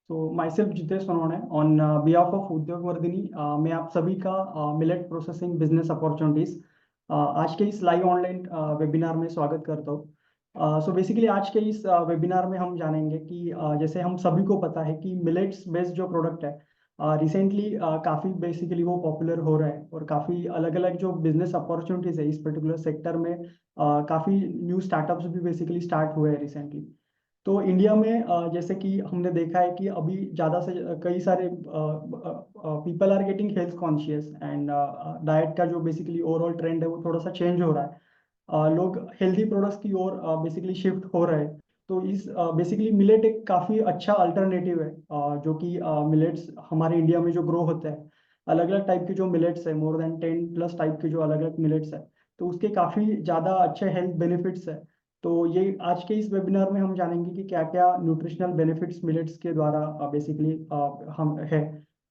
तो my self Jitesh Sonawane on behalf of उद्योग वर्धिनी मैं आप सभी का मिलेट प्रोसेसिंग बिजनेस अपॉर्चुनिटीज आज के इस लाइव ऑनलाइन वेबिनार में स्वागत करता हूँ। सो बेसिकली आज के इस वेबिनार में हम जानेंगे कि जैसे हम सभी को पता है कि मिलेट्स बेस्ड जो प्रोडक्ट है रिसेंटली काफ़ी बेसिकली वो पॉपुलर हो रहा है और काफ़ी अलग अलग जो बिजनेस अपॉर्चुनिटीज़ है इस पर्टिकुलर सेक्टर में काफ़ी न्यू स्टार्टअप्स भी बेसिकली स्टार्ट हुए हैं रिसेंटली। तो इंडिया में जैसे कि हमने देखा है कि अभी ज़्यादा से कई सारे people are getting health conscious and diet का जो बेसिकली ओवरऑल ट्रेंड है वो थोड़ा सा चेंज हो रहा है। लोग हेल्दी प्रोडक्ट्स की ओर बेसिकली शिफ्ट हो रहे हैं। तो इस बेसिकली मिलेट एक काफ़ी अच्छा अल्टरनेटिव है जो कि मिलेट्स हमारे इंडिया में जो ग्रो होता है अलग अलग टाइप के जो मिलेट्स है मोर देन 10+ टाइप के जो अलग अलग मिलेट्स है तो उसके काफ़ी ज़्यादा अच्छे हेल्थ बेनिफिट्स है। तो ये आज के इस वेबिनार में हम जानेंगे कि क्या क्या न्यूट्रिशनल बेनिफिट्स मिलेट्स के द्वारा बेसिकली हम है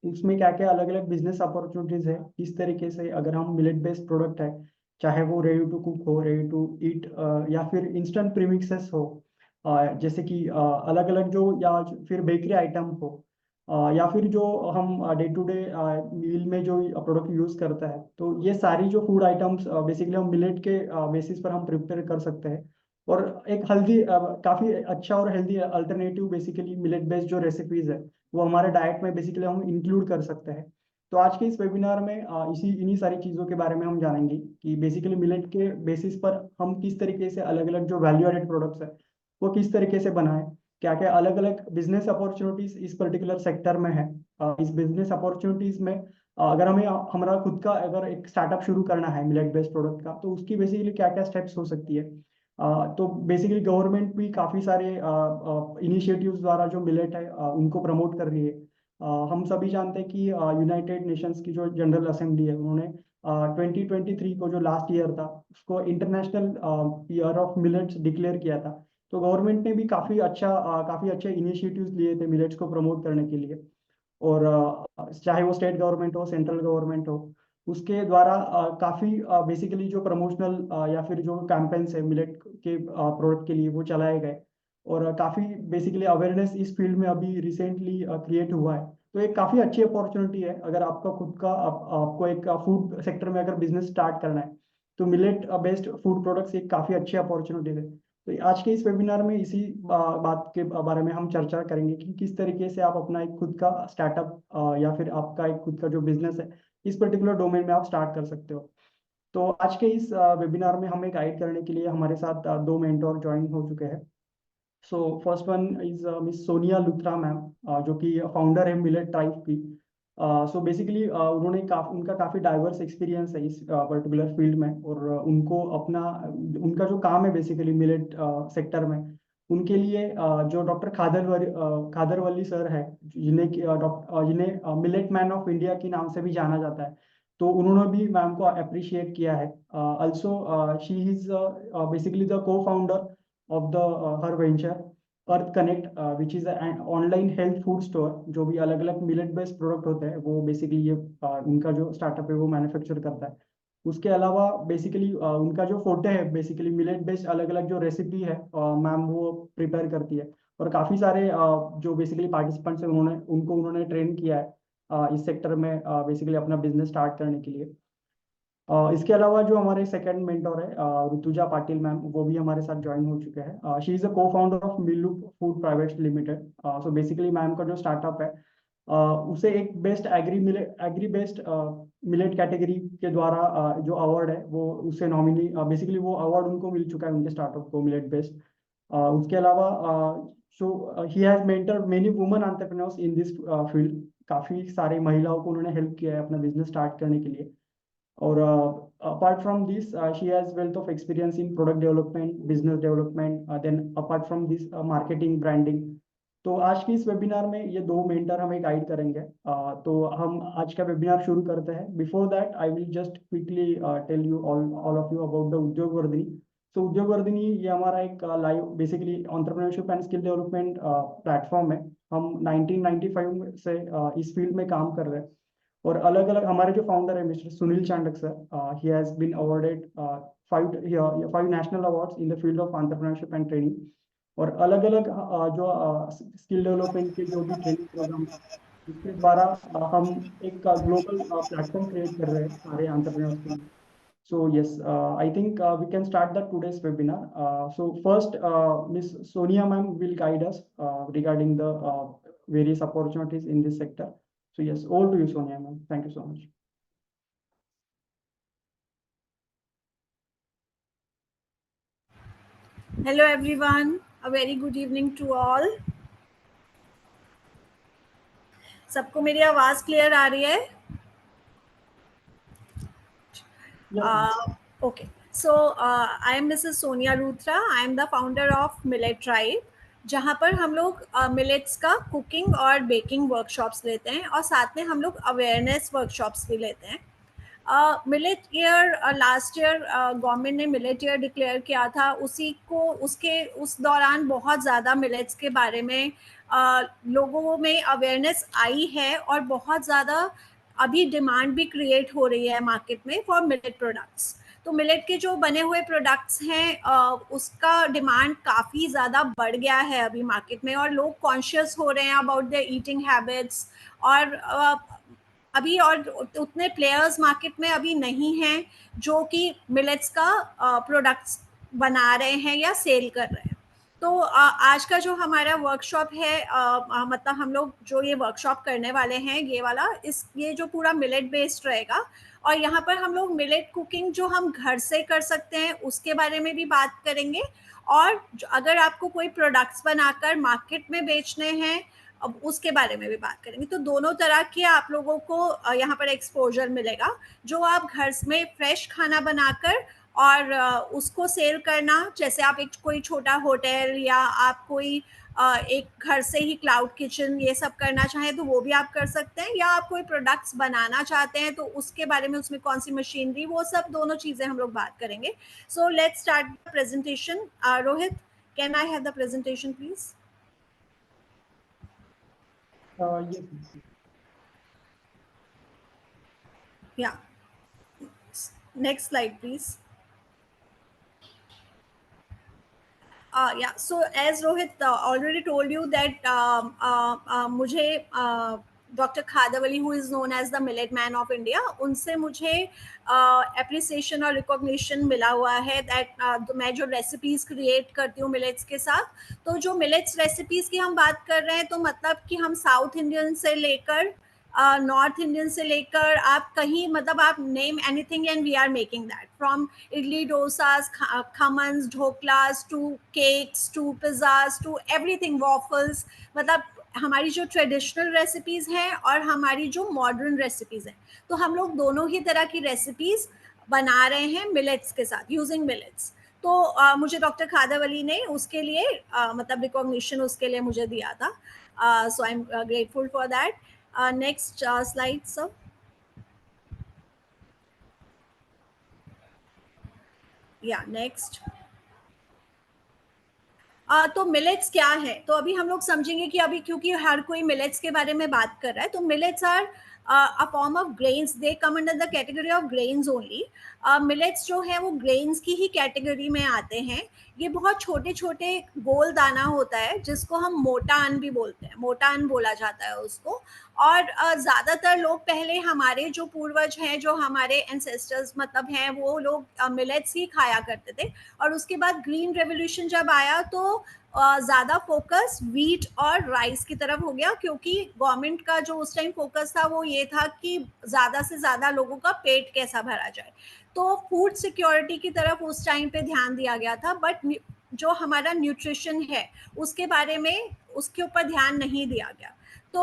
उसमें क्या क्या अलग अलग बिजनेस अपॉर्चुनिटीज है। इस तरीके से अगर हम मिलेट बेस्ड प्रोडक्ट है चाहे वो रेडी टू कुक हो रेडी टू ईट या फिर इंस्टेंट प्रीमिक्सेस हो जैसे कि अलग अलग जो या फिर बेकरी आइटम हो या फिर जो हम डे टू डे मील में जो प्रोडक्ट यूज़ करता है तो ये सारी जो फूड आइटम्स बेसिकली हम मिलेट के बेसिस पर हम प्रिपेयर कर सकते हैं। और एक हेल्दी काफ़ी अच्छा और healthy alternative basically millet based जो रेसिपीज़ है वो हमारे डाइट में बेसिकली हम इंक्लूड कर सकते हैं। तो आज के इस वेबिनार में इन्हीं सारी चीज़ों के बारे में हम जानेंगे कि बेसिकली मिलेट के बेसिस पर हम किस तरीके से अलग अलग जो वैल्यू एडेड प्रोडक्ट्स है वो किस तरीके से बनाएं, क्या क्या अलग अलग बिजनेस अपॉर्चुनिटीज इस पर्टिकुलर सेक्टर में है। इस बिजनेस अपॉर्चुनिटीज में अगर हमें हमारा खुद का अगर एक स्टार्टअप शुरू करना है मिलेट बेस्ड प्रोडक्ट का तो उसकी बेसिकली क्या क्या स्टेप्स हो सकती है। तो बेसिकली गवर्नमेंट भी काफ़ी सारे इनिशिएटिव्स द्वारा जो मिलेट है उनको प्रमोट कर रही है। हम सभी जानते हैं कि यूनाइटेड नेशंस की जो जनरल असेंबली है उन्होंने 2023 को जो लास्ट ईयर था उसको international year of millets declare किया था। तो गवर्नमेंट ने भी काफ़ी अच्छे इनिशिएटिव्स लिए थे मिलेट्स को प्रमोट करने के लिए। और चाहे वो स्टेट गवर्नमेंट हो सेंट्रल गवर्नमेंट हो उसके द्वारा काफ़ी बेसिकली जो प्रमोशनल या फिर जो कैंपेन्स है मिलेट के प्रोडक्ट के लिए वो चलाए गए। और काफ़ी बेसिकली अवेयरनेस इस फील्ड में अभी रिसेंटली क्रिएट हुआ है। तो एक काफ़ी अच्छी अपॉर्चुनिटी है अगर आपका खुद का आपको एक फूड सेक्टर में अगर बिजनेस स्टार्ट करना है तो मिलेट बेस्ड फूड प्रोडक्ट्स एक काफ़ी अच्छी अपॉर्चुनिटी है। तो आज के इस वेबिनार में इसी बात के बारे में हम चर्चा करेंगे कि किस तरीके से आप अपना एक खुद का स्टार्टअप या फिर आपका एक खुद का जो बिजनेस है इस पर्टिकुलर डोमेन में आप स्टार्ट कर सकते हो। तो आज के इस वेबिनार में हमें गाइड करने के लिए हमारे साथ दो मेंटोर ज्वाइन हो चुके हैं। So first one is miss Sonia Luthra ma'am जो कि फाउंडर है मिलेट ट्राइब की। सो बेसिकली उनका काफ़ी डाइवर्स एक्सपीरियंस है इस पर्टिकुलर फील्ड में और उनको अपना उनका जो काम है बेसिकली मिलेट सेक्टर में उनके लिए जो डॉक्टर खादरवल्ली सर है जिन्हें मिलेट मैन ऑफ इंडिया के नाम से भी जाना जाता है। तो उन्होंने भी मैम को अप्रिशिएट किया है। Also she is basically the cofounder of the her venture Earth Connect which is an online health food store जो भी अलग अलग मिलेट बेस्ड प्रोडक्ट होते हैं वो बेसिकली ये उनका जो स्टार्टअप है वो मैन्युफैक्चर करता है। उसके अलावा बेसिकली उनका जो फोटे है बेसिकली मिलेट बेस्ड अलग अलग जो रेसिपी है मैम वो प्रिपेयर करती है। और काफ़ी सारे जो बेसिकली पार्टिसिपेंट्स हैं उन्होंने ट्रेन किया है इस सेक्टर में बेसिकली अपना बिजनेस स्टार्ट करने के लिए। इसके अलावा जो हमारे सेकंड मेंटोर है ऋतुजा पाटिल मैम वो भी हमारे साथ ज्वाइन हो चुके हैं। She is a co founder of Millu food private limited. So basically ma'am का जो स्टार्टअप है उसे एक best agri based millet category के द्वारा जो अवार्ड है वो उसे नॉमिनी बेसिकली वो अवार्ड उनको मिल चुका है उनके स्टार्टअप को मिलेट बेस्ड। उसके अलावा so he has mentored many women entrepreneurs in this field. काफ़ी सारी महिलाओं को उन्होंने हेल्प किया है अपना बिजनेस स्टार्ट करने के लिए। और apart from this she has wealth of experience in product development business development then apart from this marketing branding। तो आज की इस वेबिनार में ये दो मेंटर हमें गाइड करेंगे। तो हम आज का वेबिनार शुरू करते हैं। Before that I will just quickly tell you all of you about the Udyog Vardhini. So Udyog Vardhini ये हमारा एक live basically entrepreneurship and skill development platform है। हम 1995 से इस फील्ड में काम कर रहे हैं। और अलग अलग हमारे जो फाउंडर है mister Sunil Chandak sir he has been awarded 5 national awards in the field of entrepreneurship and training. और अलग अलग जो स्किल डेवलपमेंट के जो भी ट्रेनिंग प्रोग्राम इसके द्वारा हम एक ग्लोबल प्लेटफॉर्म क्रिएट कर रहे हैं सारे एंटरप्रेन्योर्स के लिए. So yes, I think we can start the today's webinar. So first, Miss Sonia ma'am will guide us regarding the various opportunities in this sector. So yes, over to you, Sonia ma'am. Thank you so much. Hello everyone, a very good evening to all. सबको मेरी आवाज clear आ रही है? Yes, ma'am. Okay, so I am Mrs. Sonia Rutra. I am the founder of Millet Tribe, जहाँ पर हम लोग millets का कुकिंग और बेकिंग वर्कशॉप्स लेते हैं और साथ में हम लोग अवेयरनेस वर्कशॉप्स भी लेते हैं. Millet year last year government ने मिलेट ईयर डिक्लेयर किया था. उस दौरान बहुत ज़्यादा मिलेट्स के बारे में लोगों में अवेयरनेस आई है और बहुत ज़्यादा अभी डिमांड भी क्रिएट हो रही है मार्केट में फॉर मिलेट प्रोडक्ट्स. तो मिलेट के जो बने हुए प्रोडक्ट्स हैं उसका डिमांड काफ़ी ज़्यादा बढ़ गया है अभी मार्केट में और लोग कॉन्शियस हो रहे हैं अबाउट देयर ईटिंग हैबिट्स. और अभी और उतने प्लेयर्स मार्केट में अभी नहीं हैं जो कि मिलेट्स का प्रोडक्ट्स बना रहे हैं या सेल कर रहे हैं. तो आज का जो हमारा वर्कशॉप है मतलब हम लोग जो ये वर्कशॉप करने वाले हैं ये जो पूरा मिलेट बेस्ड रहेगा और यहाँ पर हम लोग मिलेट कुकिंग जो हम घर से कर सकते हैं उसके बारे में भी बात करेंगे. और अगर आपको कोई प्रोडक्ट्स बनाकर मार्केट में बेचने हैं अब उसके बारे में भी बात करेंगे. तो दोनों तरह के आप लोगों को यहाँ पर एक्सपोजर मिलेगा. जो आप घर में फ्रेश खाना बनाकर और उसको सेल करना, जैसे आप एक कोई छोटा होटल या आप कोई एक घर से ही क्लाउड किचन ये सब करना चाहें तो वो भी आप कर सकते हैं. या आप कोई प्रोडक्ट्स बनाना चाहते हैं तो उसके बारे में उसमें कौन सी मशीनरी, वो सब दोनों चीज़ें हम लोग बात करेंगे. So let's start the presentation. Rohit, can I have the presentation please? Yes, ma'am. Yeah. Next slide, please. Yeah. So as Rohit already told you that मुझे doctor Khadavali who is known as the millet man of India, उनसे मुझे appreciation और recognition मिला हुआ है that मैं जो recipes create करती हूँ मिलेट्स के साथ. तो जो मिलेट्स रेसिपीज़ की हम बात कर रहे हैं तो मतलब कि हम साउथ इंडियन से लेकर नॉर्थ इंडियन से लेकर आप कहीं मतलब आप name anything and we are making that from idli dosas, khamans, dhoklas to cakes to pizzas to everything, waffles. मतलब हमारी जो ट्रेडिशनल रेसिपीज़ हैं और हमारी जो मॉडर्न रेसिपीज़ हैं, तो हम लोग दोनों ही तरह की रेसिपीज़ बना रहे हैं मिलेट्स के साथ यूजिंग मिलेट्स. तो मुझे डॉक्टर खादावली ने उसके लिए मतलब रिकॉग्निशन उसके लिए मुझे दिया था. So I am grateful for that. Next slide, sir. Yeah, next. तो मिलेट्स क्या है, तो अभी हम लोग समझेंगे कि अभी क्योंकि हर कोई मिलेट्स के बारे में बात कर रहा है. तो millets are a form of grains, they come under the category of grains only. Millets जो है वो ग्रेन्स की ही कैटेगरी में आते हैं. ये बहुत छोटे छोटे गोल दाना होता है जिसको हम मोटा अन्न भी बोलते हैं, मोटा अन्न बोला जाता है उसको. और ज़्यादातर लोग पहले हमारे जो पूर्वज हैं, जो हमारे एंसेस्टर्स मतलब हैं, वो लोग मिलेट्स ही खाया करते थे. और उसके बाद ग्रीन रेवोल्यूशन जब आया तो ज़्यादा फोकस वीट और राइस की तरफ हो गया, क्योंकि गवर्नमेंट का जो उस टाइम फोकस था वो ये था कि ज़्यादा से ज़्यादा लोगों का पेट कैसा भरा जाए. तो फूड सिक्योरिटी की तरफ उस टाइम पे ध्यान दिया गया था. बट जो हमारा न्यूट्रिशन है उसके बारे में उसके ऊपर ध्यान नहीं दिया गया. तो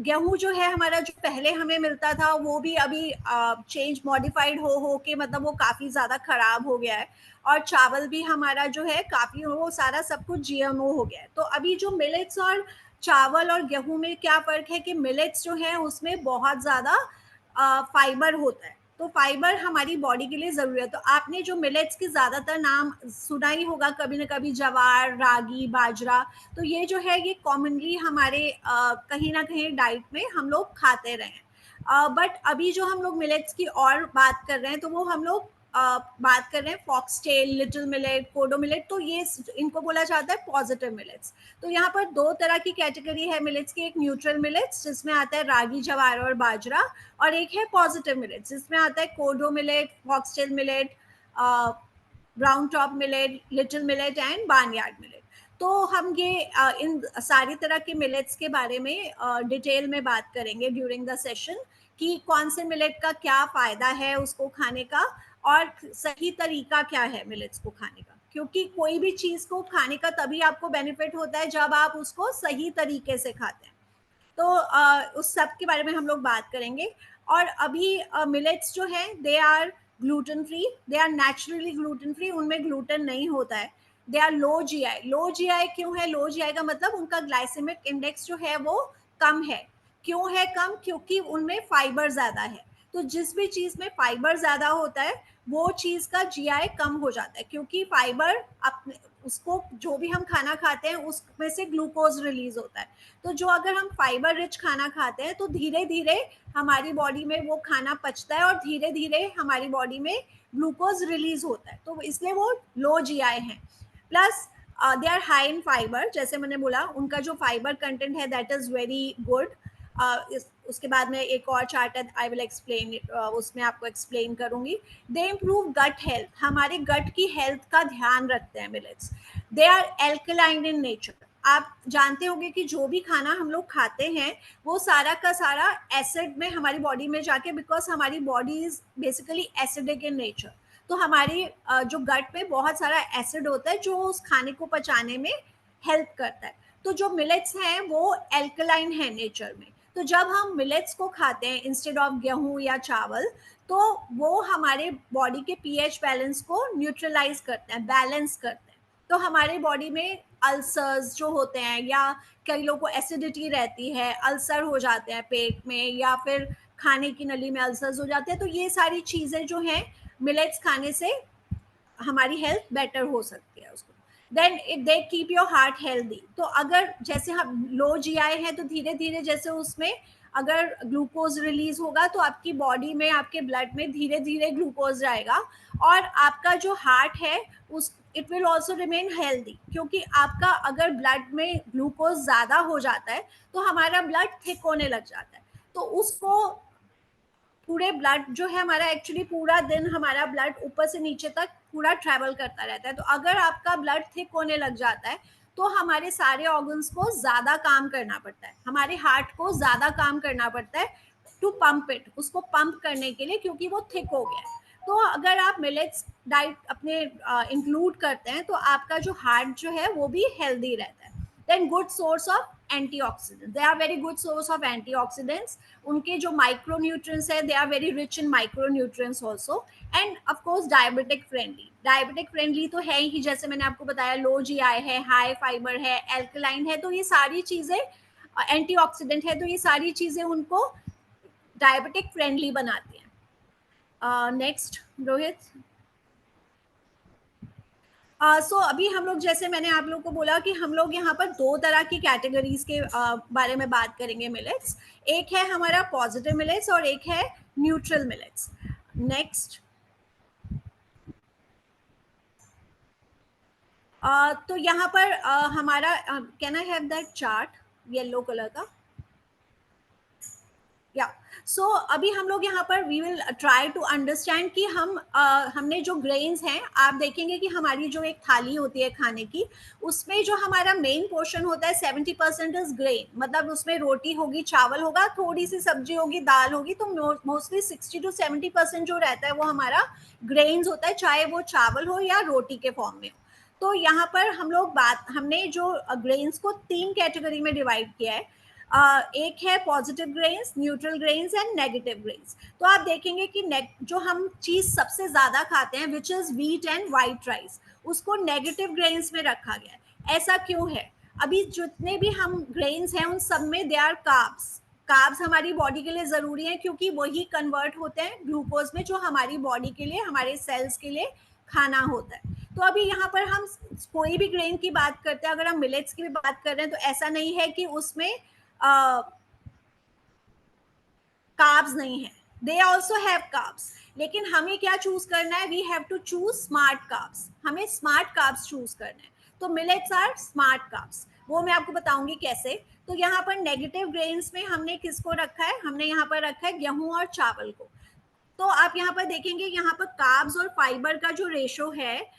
गेहूं जो है हमारा, जो पहले हमें मिलता था, वो भी अभी चेंज मॉडिफाइड हो के मतलब वो काफ़ी ज़्यादा ख़राब हो गया है. और चावल भी हमारा जो है काफ़ी, वो सारा सब कुछ जीएमओ हो गया है. तो अभी जो मिलेट्स और चावल और गेहूं में क्या फ़र्क है कि मिलेट्स जो है उसमें बहुत ज़्यादा फाइबर होता है. तो फाइबर हमारी बॉडी के लिए ज़रूरी है. तो आपने जो मिलेट्स के ज़्यादातर नाम सुना ही होगा कभी ना कभी, जवार, रागी, बाजरा. तो ये जो है ये कॉमनली हमारे कहीं ना कहीं डाइट में हम लोग खाते रहे हैं. बट अभी जो हम लोग मिलेट्स की और बात कर रहे हैं तो वो हम लोग बात कर रहे हैं फॉक्सटेल, लिटिल मिलेट, कोडो मिलेट, तो ये इनको बोला जाता है पॉजिटिव मिलेट्स। तो यहाँ पर दो तरह की कैटेगरी है मिलेट्स की, एक न्यूट्रल मिलेट्स जिसमें आता है रागी, जवार और बाजरा, और एक है पॉजिटिव मिलेट्स जिसमें आता है kodo millet, foxtail millet, brown top millet, little millet and barnyard millet. तो हम ये इन सारी तरह के मिलेट्स के बारे में डिटेल में बात करेंगे ड्यूरिंग द सेशन कि कौन से मिलेट का क्या फायदा है उसको खाने का और सही तरीका क्या है मिलेट्स को खाने का, क्योंकि कोई भी चीज को खाने का तभी आपको बेनिफिट होता है जब आप उसको सही तरीके से खाते हैं। तो उस सब के बारे में हम लोग बात करेंगे। और अभी मिलेट्स जो है they are gluten free, they are naturally gluten free, उनमें ग्लूटेन नहीं होता है। They are low GI. Low GI क्यों है? लो जीआई का मतलब उनका ग्लाइसेमिक इंडेक्स जो है वो कम है। क्यों है कम? क्योंकि उनमें फाइबर ज्यादा है। तो जिस भी चीज में फाइबर ज्यादा होता है वो चीज का जीआई कम हो जाता है, क्योंकि फाइबर अपने उसको जो भी हम खाना खाते हैं उसमें से ग्लूकोज रिलीज होता है। तो जो अगर हम फाइबर रिच खाना खाते हैं तो धीरे धीरे हमारी बॉडी में वो खाना पचता है और धीरे धीरे हमारी बॉडी में ग्लूकोज रिलीज होता है, तो इसलिए वो लो जीआई है। Plus they are high in fibre, जैसे मैंने बोला उनका जो फाइबर कंटेंट है दैट इज वेरी गुड। उसके बाद में एक और चार्ट है, आई विल एक्सप्लेन, उसमें आपको एक्सप्लेन करूंगी। दे इम्प्रूव गट हेल्थ, हमारे गट की हेल्थ का ध्यान रखते हैं millets. They are alkaline in nature, आप जानते होंगे कि जो भी खाना हम लोग खाते हैं वो सारा का सारा एसिड में हमारी बॉडी में जाके, बिकॉज हमारी body is basically acidic in nature, तो हमारी जो गट में बहुत सारा एसिड होता है जो उस खाने को पचाने में हेल्प करता है। तो जो मिलेट्स हैं वो एल्कलाइन है नेचर में, तो जब हम मिलेट्स को खाते हैं इंस्टेड ऑफ गेहूं या चावल, तो वो हमारे बॉडी के पीएच बैलेंस को न्यूट्रलाइज करते हैं, बैलेंस करते हैं। तो हमारे बॉडी में अल्सर्स जो होते हैं, या कई लोगों को एसिडिटी रहती है, अल्सर हो जाते हैं पेट में, या फिर खाने की नली में अल्सर्स हो जाते हैं, तो ये सारी चीजें जो हैं मिलेट्स खाने से हमारी हेल्थ बेटर हो सकती है उसको। Then it they keep your heart healthy. तो अगर जैसे हम लो जीआई है तो धीरे धीरे जैसे उसमें अगर ग्लूकोज रिलीज होगा तो आपकी बॉडी में, आपके ब्लड में धीरे धीरे ग्लूकोज जाएगा, और आपका जो हार्ट है उस it will also remain healthy, क्योंकि आपका अगर ब्लड में ग्लूकोज ज्यादा हो जाता है तो हमारा ब्लड थिक होने लग जाता है, तो उसको पूरे ब्लड जो है हमारा, एक्चुअली पूरा दिन हमारा ब्लड ऊपर से नीचे तक पूरा ट्रैवल करता रहता है। तो अगर आपका ब्लड थिक होने लग जाता है तो हमारे सारे ऑर्गन्स को ज्यादा काम करना पड़ता है, हमारे हार्ट को ज्यादा काम करना पड़ता है टू पंप इट, उसको पंप करने के लिए, क्योंकि वो थिक हो गया है। तो अगर आप मिलेट्स डाइट अपने इंक्लूड करते हैं तो आपका जो हार्ट जो है वो भी हेल्दी रहता है। Then good source of antioxidants, they are very good source of antioxidants. उनके जो माइक्रोन्यूट्रिएंट्स है they are very rich in micronutrients also. And of course diabetic friendly, diabetic friendly तो है ही, जैसे मैंने आपको बताया लो जीआई है, हाई फाइबर है, एल्कलाइन है, तो ये सारी चीजें एंटीऑक्सीडेंट है, तो ये सारी चीजें उनको डायबिटिक फ्रेंडली बनाती हैं। नेक्स्ट रोहित। सो अभी हम लोग, जैसे मैंने आप लोग को बोला कि हम लोग यहाँ पर दो तरह की कैटेगरीज के बारे में बात करेंगे मिलेट्स। एक है हमारा पॉजिटिव मिलेट्स और एक है न्यूट्रल मिलेट्स। नेक्स्ट। तो यहाँ पर हमारा, can I have that chart yellow colour का? या सो अभी हम लोग यहाँ पर we will try to understand कि हमने जो ग्रेन्स हैं, आप देखेंगे कि हमारी जो एक थाली होती है खाने की, उसमें जो हमारा मेन पोर्शन होता है 70% इज ग्रेन, मतलब उसमें रोटी होगी, चावल होगा, थोड़ी सी सब्जी होगी, दाल होगी, तो मोस्टली 60 to 70% जो रहता है वो हमारा ग्रेन्स होता है, चाहे वो चावल हो या रोटी के फॉर्म में हो। तो यहाँ पर हम लोग हमने जो ग्रेन्स को 3 कैटेगरी में डिवाइड किया है। एक है positive grains, neutral grains and negative grains. तो आप देखेंगे कि जो हम चीज सबसे ज्यादा खाते हैं which is wheat and white rice, उसको नेगेटिव ग्रेन्स में रखा गया है। ऐसा क्यों है? अभी जितने भी हम ग्रेन्स हैं उन सब में दे आर कार्ब्स। कार्ब्स हमारी बॉडी के लिए जरूरी है क्योंकि वही कन्वर्ट होते हैं ग्लूकोज में, जो हमारी बॉडी के लिए, हमारे सेल्स के लिए खाना होता है। तो अभी यहाँ पर हम कोई भी ग्रेन की बात करते हैं, अगर हम मिलेट्स की भी बात कर रहे हैं, तो ऐसा नहीं है कि उसमें कार्ब्स नहीं है। दे ऑल्सो हैव कार्ब्स, लेकिन हमें क्या चूज करना है, we have to choose smart carbs, हमें स्मार्ट कार्ब्स चूज करना है। तो मिलेट्स आर स्मार्ट कार्ब्स, वो मैं आपको बताऊंगी कैसे। तो यहाँ पर नेगेटिव ग्रेन्स में हमने किसको रखा है, हमने यहाँ पर रखा है गेहूं और चावल को। तो आप यहाँ पर देखेंगे, यहाँ पर कार्ब्स और फाइबर का जो रेशो है,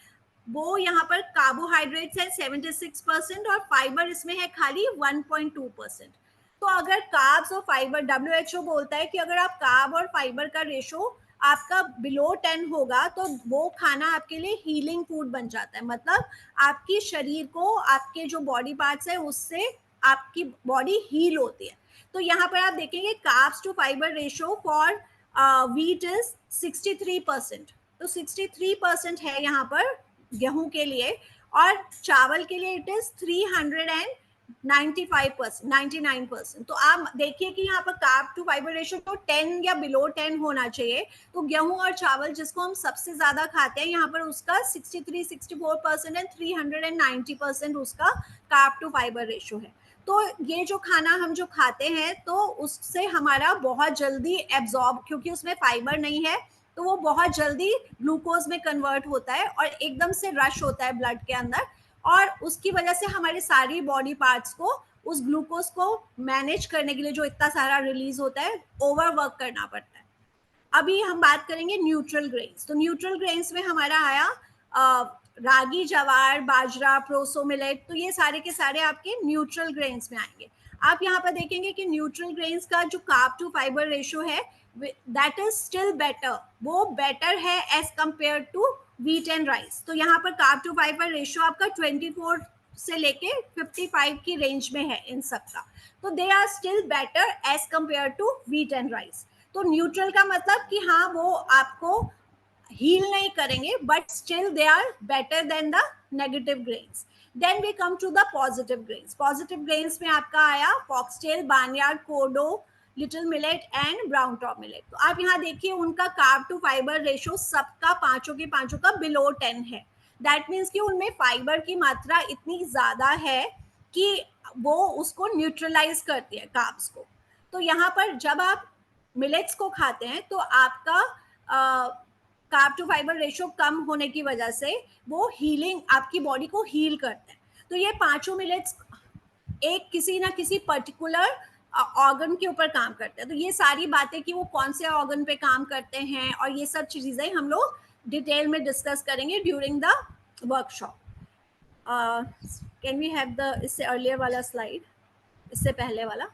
वो यहाँ पर कार्बोहाइड्रेट्स है 76% और फाइबर इसमें है खाली 1.2%। तो अगर कार्ब्स और फाइबर, WHO बोलता है कि अगर आप कार्ब और फाइबर का रेशो आपका बिलो 10 होगा तो वो खाना आपके लिए हीलिंग फूड बन जाता है, मतलब आपकी शरीर को, आपके जो बॉडी पार्ट्स है उससे आपकी बॉडी हील होती है। तो यहाँ पर आप देखेंगे carbs to fibre ratio for wheat is 63%। तो 63% है यहाँ पर गेहूं के लिए, और चावल के लिए इट इज 395%, 99%। तो आप देखिए कि यहाँ पर कार्ब टू फाइबर रेशियो तो 10 या बिलो 10 होना चाहिए। तो गेहूं और चावल जिसको हम सबसे ज्यादा खाते हैं, यहाँ पर उसका 63-64% एंड 390% उसका कार्ब टू फाइबर रेशियो है। तो ये जो खाना हम जो खाते हैं तो उससे हमारा बहुत जल्दी एब्जॉर्ब, क्योंकि उसमें फाइबर नहीं है तो वो बहुत जल्दी ग्लूकोज में कन्वर्ट होता है और एकदम से रश होता है ब्लड के अंदर, और उसकी वजह से हमारे सारी बॉडी पार्ट्स को उस ग्लूकोज को मैनेज करने के लिए जो इतना सारा रिलीज होता है, ओवरवर्क करना पड़ता है। अभी हम बात करेंगे न्यूट्रल ग्रेन्स। तो न्यूट्रल ग्रेन्स में हमारा आया रागी, जवार, बाजरा, प्रोसो मिलेट। तो ये सारे के सारे आपके न्यूट्रल ग्रेन्स में आएंगे। आप यहाँ पर देखेंगे कि न्यूट्रल ग्रेन्स का जो कार्ब टू फाइबर रेशियो है दैट इज स्टिल बेटर, वो बेटर है as compare to wheat and rice. तो यहाँ पर कार्ब टू फाइबर रेशियो आपका 24 से लेके 55 की रेंज में है इन सबका। तो they are still better as compare to wheat and rice. तो न्यूट्रल का मतलब कि हाँ वो आपको हील नहीं करेंगे, but still they are better than the negative grains. Then we come to the positive grains. Positive grains में आपका आया foxtail, barnyard, kodo, little millet and brown top millet. तो आप यहाँ देखिए उनका कार्ब टू फाइबर रेशो सबका पांचों के पांचों का बिलो 10 है। दैट मीन्स कि उनमें फाइबर की मात्रा इतनी ज्यादा है कि वो उसको न्यूट्रलाइज करती है कार्ब्स को। तो यहाँ पर जब आप मिलेट्स को खाते हैं तो आपका कार्ब टू फाइबर रेशियो कम होने की वजह से वो हीलिंग, आपकी बॉडी को हील करते हैं। तो ये पांचों मिलेट्स एक किसी ना किसी पर्टिकुलर ऑर्गन के ऊपर काम करते हैं। तो ये सारी बातें कि वो कौन से ऑर्गन पे काम करते हैं और ये सब चीजें हम लोग डिटेल में डिस्कस करेंगे during the workshop. Can we have the इससे अर्लियर वाला स्लाइड, इससे पहले वाला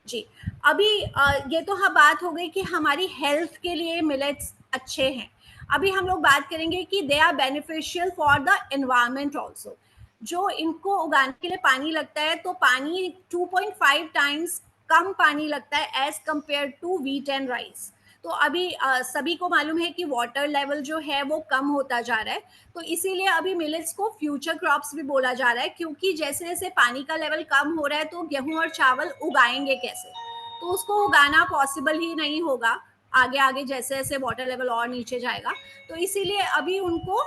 जी। अभी ये तो हाँ बात हो गई कि हमारी हेल्थ के लिए मिलेट्स अच्छे हैं। अभी हम लोग बात करेंगे कि they are beneficial for the environment also. जो इनको उगाने के लिए पानी लगता है, तो पानी 2.5 टाइम्स कम पानी लगता है as compare to wheat and rice. तो अभी सभी को मालूम है कि वाटर लेवल जो है वो कम होता जा रहा है, तो इसीलिए अभी मिलेट्स को फ्यूचर क्रॉप्स भी बोला जा रहा है, क्योंकि जैसे जैसे पानी का लेवल कम हो रहा है तो गेहूं और चावल उगाएंगे कैसे, तो उसको उगाना पॉसिबल ही नहीं होगा आगे आगे जैसे जैसे वाटर लेवल और नीचे जाएगा। तो इसीलिए अभी उनको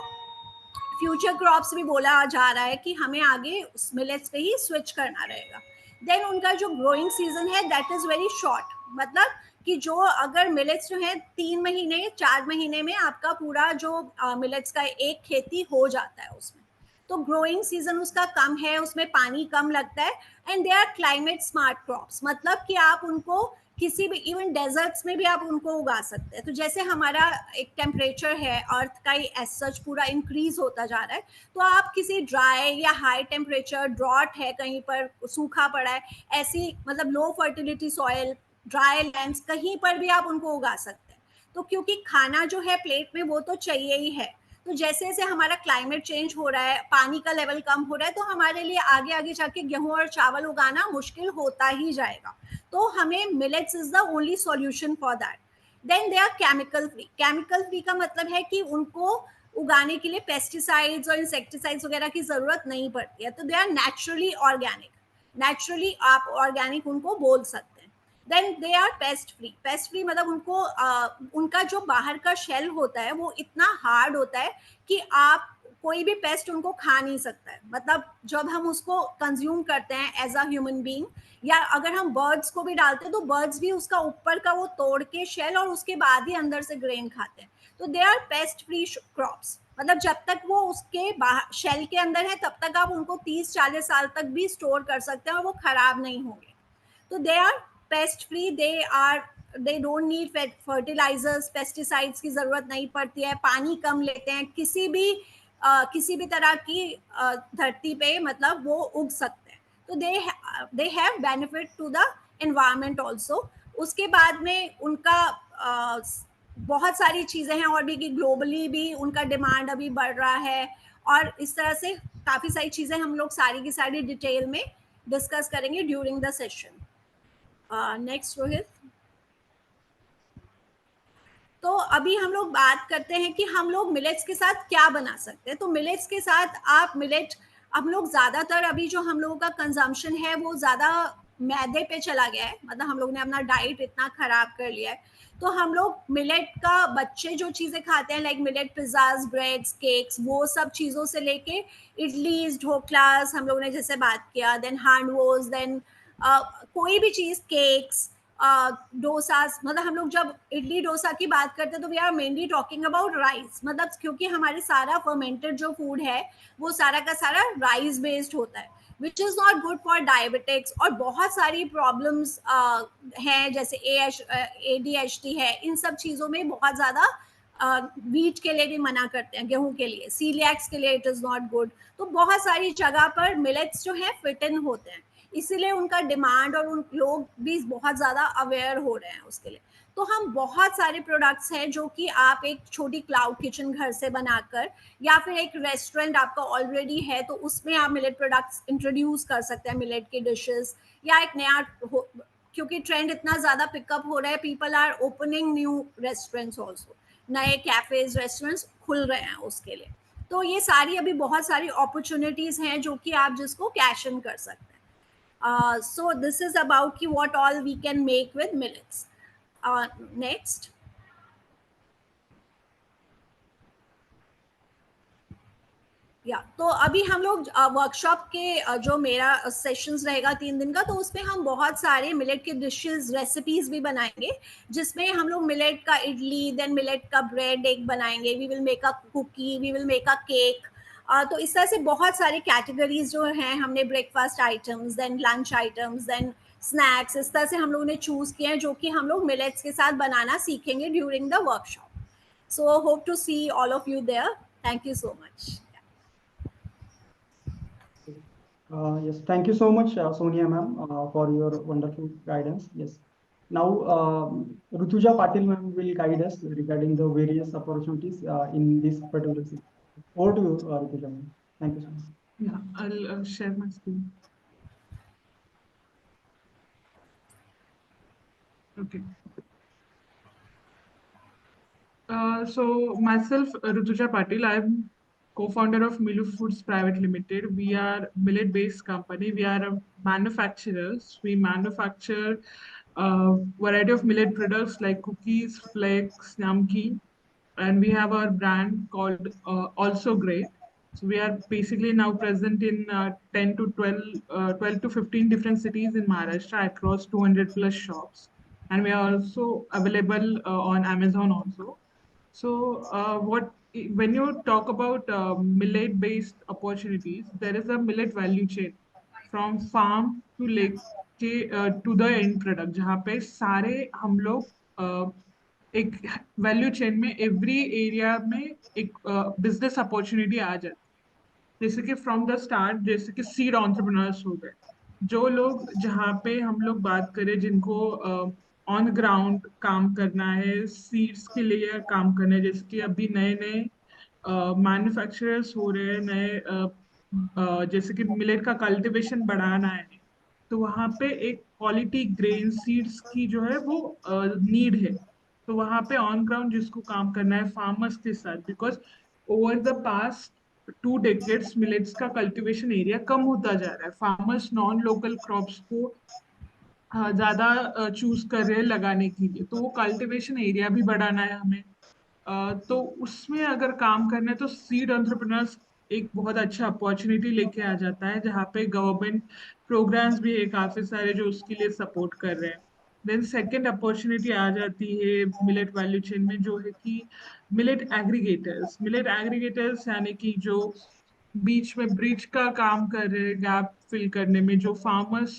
फ्यूचर क्रॉप्स भी बोला जा रहा है कि हमें आगे मिलेट्स पे ही स्विच करना रहेगा। देन उनका जो ग्रोइंग सीजन है दैट इज वेरी शॉर्ट, मतलब कि जो अगर मिलेट्स जो है 3 महीने 4 महीने में आपका पूरा जो मिलेट्स का एक खेती हो जाता है उसमें। तो ग्रोइंग सीजन उसका कम है, उसमें पानी कम लगता है, and they are climate smart crops, मतलब कि आप उनको किसी भी इवन डेजर्ट्स में भी आप उनको उगा सकते हैं। तो जैसे हमारा एक टेम्परेचर है अर्थ का ही एज सच पूरा इंक्रीज होता जा रहा है, तो आप किसी ड्राई या हाई टेम्परेचर, ड्रॉट है, कहीं पर सूखा पड़ा है, ऐसी मतलब लो फर्टिलिटी सॉइल, ड्राई लैंड्स, कहीं पर भी आप उनको उगा सकते हैं। तो क्योंकि खाना जो है प्लेट में वो तो चाहिए ही है, तो जैसे जैसे हमारा क्लाइमेट चेंज हो रहा है, पानी का लेवल कम हो रहा है, तो हमारे लिए आगे आगे जाके गेहूं और चावल उगाना मुश्किल होता ही जाएगा। तो हमें millets is the only solution for that. Then they are chemical free. Chemical free का मतलब है कि उनको उगाने के लिए पेस्टिसाइड्स और इंसेक्टिसाइड्स वगैरह की जरूरत नहीं पड़ती है, तो they are naturally organic. Naturally आप ऑर्गेनिक उनको बोल सकते हैं। Then they are pest free. Pest free मतलब उनको उनका जो बाहर का शेल होता है वो इतना हार्ड होता है कि आप कोई भी पेस्ट उनको खा नहीं सकता है। मतलब जब हम उसको कंज्यूम करते हैं एज अ ह्यूमन बीइंग, या अगर हम बर्ड्स को भी डालते हैं तो बर्ड्स भी उसका ऊपर का वो तोड़ के शेल और उसके बाद ही अंदर से ग्रेन खाते हैं। तो they are pest free crops. मतलब जब तक वो उसके बाहर शेल के अंदर है तब तक आप उनको 30-40 साल तक भी स्टोर कर सकते हैं और वो खराब नहीं होंगे। तो they are pest free, they don't need fertilizers, pesticides की जरूरत नहीं पड़ती है, पानी कम लेते हैं, किसी भी तरह की धरती पे मतलब वो उग सकते हैं। तो they have benefit to the environment also. उसके बाद में उनका बहुत सारी चीजें हैं और भी कि ग्लोबली भी उनका डिमांड अभी बढ़ रहा है, और इस तरह से काफी सारी चीजें हम लोग सारी की सारी डिटेल में डिस्कस करेंगे during the session. Next Rohit. तो अभी हम लोग बात करते हैं कि हम लोग मिलेट्स के साथ क्या बना सकते हैं। तो मिलेट्स के साथ आप मिलेट, हम लोग ज्यादातर अभी जो हम लोगों का कंजम्पशन है वो ज्यादा मैदे पे चला गया है। मतलब हम लोग ने अपना डाइट इतना खराब कर लिया है। तो हम लोग मिलेट का बच्चे जो चीजें खाते हैं like millet pizzas, breads, cakes, वो सब चीजों से लेके इडलीज, ढोकलास हम लोग ने जैसे बात किया, देन हांडवोज, देन कोई भी चीज, केक्स, डोसास। मतलब हम लोग जब इडली डोसा की बात करते हैं तो we are mainly talking about rice. मतलब क्योंकि हमारे सारा फर्मेंटेड जो फूड है वो सारा का सारा राइस बेस्ड होता है, which is not good for diabetics. और बहुत सारी प्रॉब्लम्स हैं जैसे ADHD है, इन सब चीज़ों में बहुत ज़्यादा वीट के लिए भी मना करते हैं, गेहूं के लिए, सीलियक्स के लिए इट इज़ नॉट गुड। तो बहुत सारी जगह पर मिलेट्स जो है फिट इन होते हैं, इसीलिए उनका डिमांड और उन लोग भी बहुत ज़्यादा अवेयर हो रहे हैं उसके लिए। तो हम बहुत सारे प्रोडक्ट्स हैं जो कि आप एक छोटी क्लाउड किचन घर से बनाकर, या फिर एक रेस्टोरेंट आपका ऑलरेडी है तो उसमें आप मिलेट प्रोडक्ट्स इंट्रोड्यूस कर सकते हैं, मिलेट के डिशेस, या एक नया क्योंकि ट्रेंड इतना ज़्यादा पिकअप हो रहा है, people are opening new restaurants also, नए कैफेज रेस्टोरेंट्स खुल रहे हैं उसके लिए। तो ये सारी अभी बहुत सारी अपॉर्चुनिटीज़ हैं जो कि आप जिसको कैश इन कर सकते हैं। So this is about ki what all we can make with millets. Next. तो अभी हम लोग वर्कशॉप के जो मेरा सेशंस रहेगा 3 दिन का, तो उसमें हम बहुत सारे मिलेट के डिशेस, रेसिपीज भी बनाएंगे, जिसमें हम लोग मिलेट का इडली, देन मिलेट का ब्रेड एक बनाएंगे, we will make a cookie, we will make a cake. तो इस तरह से बहुत सारे कैटेगरीज जो हैं हमने, breakfast items, then lunch items, then snacks, इस तरह से हम लोगों ने चूज किए हैं जो कि हम लोग मिलेट्स के साथ बनाना सीखेंगे during the workshop. So hope to see all of you there. Thank you so much. Yes, thank you so much, Sonia ma'am, for your wonderful guidance. Yes. Now, Rutuja Patil ma'am will guide us regarding the various opportunities in this particular section. Over to you, Rutuja ma'am. Thank you so much. Yeah, I'll share my screen. Okay. So myself, Rutuja Patil, I'm co-founder of Milu Foods Private Limited. We are millet-based company. We are a manufacturers. We manufacture a variety of millet products like cookies, flakes, namkeen, and we have our brand called Also Great. So we are basically now present in 10 to 12 to 15 different cities in Maharashtra across 200 plus shops. And we are also available on Amazon also. So, when you talk about millet-based opportunities, there is a millet value chain from farm to lake to the end product, जहाँ पे सारे हम लोग एक value chain में every area में एक business opportunity आ जाती है। जैसे कि फ्रॉम द स्टार्ट, जैसे कि सीड एंटरप्रेन्योर्स हो गए, जो लोग जहाँ पे हम लोग बात करें जिनको ऑन ग्राउंड काम करना है, सीड्स के लिए काम करना है, जैसे कि अभी नए नए मैन्युफैक्चरर्स हो रहे हैं, नए जैसे कि मिलेट का कल्टीवेशन बढ़ाना है, तो वहाँ पे एक क्वालिटी ग्रेन सीड्स की जो है वो नीड है। तो वहाँ पे ऑन ग्राउंड जिसको काम करना है फार्मर्स के साथ, because over the past 2 decades millets का कल्टीवेशन एरिया कम होता जा रहा है, फार्मर्स नॉन लोकल क्रॉप्स को ज्यादा चूज कर रहे हैं लगाने के लिए, तो वो कल्टीवेशन एरिया भी बढ़ाना है हमें। तो उसमें अगर काम करना है तो सीड एंटरप्रेन्योर्स एक बहुत अच्छा अपॉर्चुनिटी लेके आ जाता है, जहाँ पे गवर्नमेंट प्रोग्राम्स भी है काफी सारे जो उसके लिए सपोर्ट कर रहे हैं। देन सेकंड अपॉर्चुनिटी आ जाती है मिलेट वैल्यू चेन में, जो है कि मिलेट एग्रीगेटर्स यानी कि जो बीच में ब्रिज का काम कर रहे हैं, गैप फिल करने में, जो फार्मर्स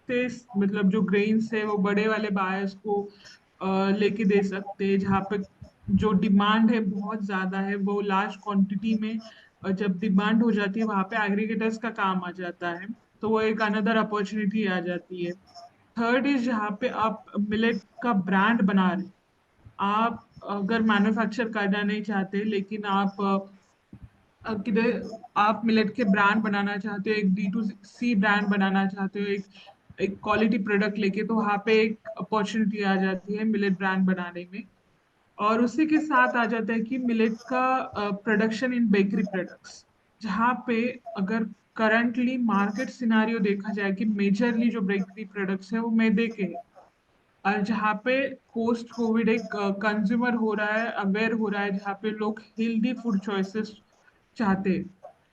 से मतलब जो ग्रेन्स है वो बड़े वाले बायर्स को लेके दे सकते हैं, जहाँ पे जो डिमांड है बहुत ज्यादा है, वो लार्ज क्वांटिटी में जब डिमांड हो जाती है वहां पे एग्रीगेटर्स का काम आ जाता है। तो वो एक अनदर अपॉर्चुनिटी आ जाती है। थर्ड इज जहाँ पे आप मिलेट का ब्रांड बना रहे हैं। आप अगर मैन्युफैक्चर करना नहीं चाहते, लेकिन आप किधर आप मिलेट के ब्रांड बनाना चाहते हो, एक D2C ब्रांड बनाना चाहते हो, एक एक क्वालिटी प्रोडक्ट लेके, तो वहाँ पे एक अपॉर्चुनिटी आ जाती है मिलेट ब्रांड बनाने में। और उसी के साथ आ जाता है कि मिलेट का प्रोडक्शन इन बेकरी प्रोडक्ट्स, जहाँ पे अगर करंटली मार्केट सिनारियो देखा जाए कि मेजरली जो बेकरी प्रोडक्ट्स है वो मैदे के हैं, और जहाँ पे पोस्ट कोविड एक कंज्यूमर हो रहा है, अवेयर हो रहा है, जहाँ पे लोग हेल्दी फूड चॉइसेस चाहते हैं,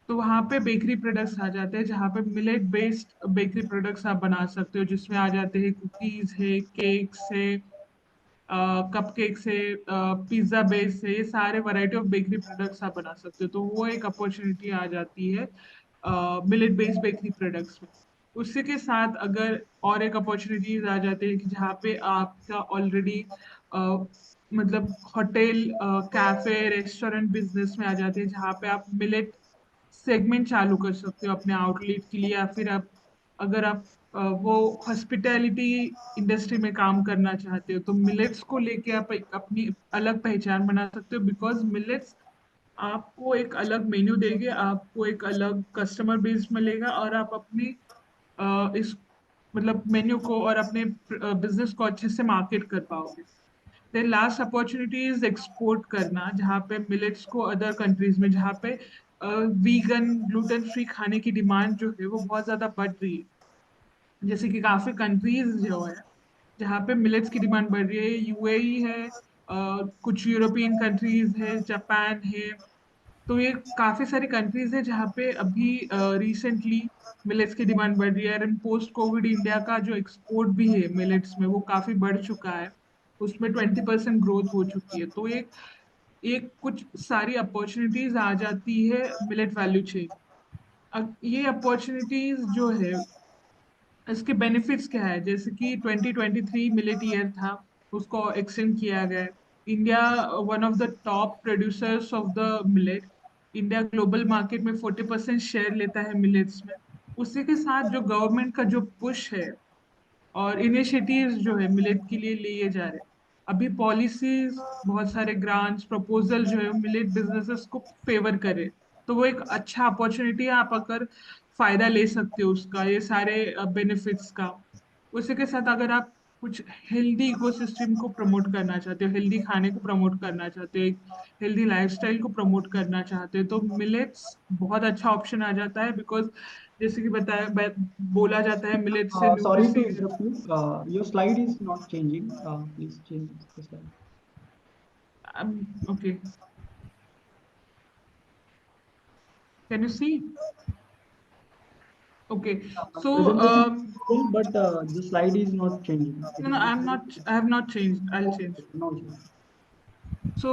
तो वहाँ पे बेकरी प्रोडक्ट्स आ जाते हैं, जहाँ पे मिलेट बेस्ड बेकरी प्रोडक्ट्स आप बना सकते हो, जिसमें आ जाते हैं कुकीज है, केक्स है, कपकेक्स है, पिज्जा बेस है, ये सारे वैरायटी ऑफ बेकरी प्रोडक्ट्स आप बना सकते हो। तो वो एक अपॉर्चुनिटी आ जाती है मिलेट बेस्ड बेकरी प्रोडक्ट्स में। उसी के साथ अगर और एक अपॉर्चुनिटीज आ जाती है कि जहाँ पे आपका ऑलरेडी मतलब होटल, कैफे, रेस्टोरेंट बिजनेस में आ जाते हैं, जहाँ पे आप मिलेट सेगमेंट चालू कर सकते हो अपने आउटलेट के लिए, या फिर आप अगर आप वो हॉस्पिटैलिटी इंडस्ट्री में काम करना चाहते हो, तो मिलेट्स को लेके आप एक अपनी अलग पहचान बना सकते हो, बिकॉज मिलेट्स आपको एक अलग मेन्यू देंगे, आपको एक अलग कस्टमर बेस मिलेगा, और आप अपनी इस मतलब मेन्यू को और अपने बिजनेस को अच्छे से मार्केट कर पाओगे। Then last opportunity is export करना, जहाँ पे मिलेट्स को अदर कंट्रीज में, जहाँ पे वीगन ग्लूटेन फ्री खाने की डिमांड जो है वो बहुत ज्यादा बढ़ रही है। जैसे कि काफी कंट्रीज जो है जहाँ पे मिलेट्स की डिमांड बढ़ रही है, UAE है, कुछ यूरोपियन कंट्रीज है, जापान है। तो ये काफी सारी कंट्रीज है जहाँ पे अभी रिसेंटली मिलेट्स की डिमांड बढ़ रही है, और पोस्ट कोविड इंडिया का जो एक्सपोर्ट भी है मिलेट्स में वो काफी बढ़ चुका है, उसमें 20% ग्रोथ हो चुकी है। तो एक एक कुछ सारी अपॉर्चुनिटीज आ जाती है मिलेट वैल्यू चेन। अब ये अपॉर्चुनिटीज जो है इसके बेनिफिट्स क्या है, जैसे कि 2023 मिलेट ईयर था, उसको एक्सटेंड किया गया है। India one of the top producers of the millet. India global market में 40% शेयर लेता है मिलेट्स में। उसी के साथ जो गवर्नमेंट का जो पुश है और इनिशिएटिव्स जो है मिलेट के लिए लिए जा रहे हैं, अभी पॉलिसीज बहुत सारे ग्रांट्स प्रपोजल जो है मिलेट बिजनेसेस को फेवर करे, तो वो एक अच्छा अपॉर्चुनिटी है, आप अगर फायदा ले सकते हो उसका, ये सारे बेनिफिट्स का। उसी के साथ अगर आप कुछ हेल्दी इकोसिस्टम को प्रमोट करना चाहते हो, हेल्दी खाने को प्रमोट करना चाहते हो, एक हेल्दी लाइफस्टाइल को प्रमोट करना चाहते हो, तो मिलेट्स बहुत अच्छा ऑप्शन आ जाता है, बिकॉज जैसे कि बताया बोला जाता है मिलेट से Sorry to nutrition. interrupt you. Your slide is not changing. Please change the slide. Okay, can you see? Okay, so Presentation is visible, but the slide is not changing. It no, no, is I'm not. I have not changed. I'll change. no change. सो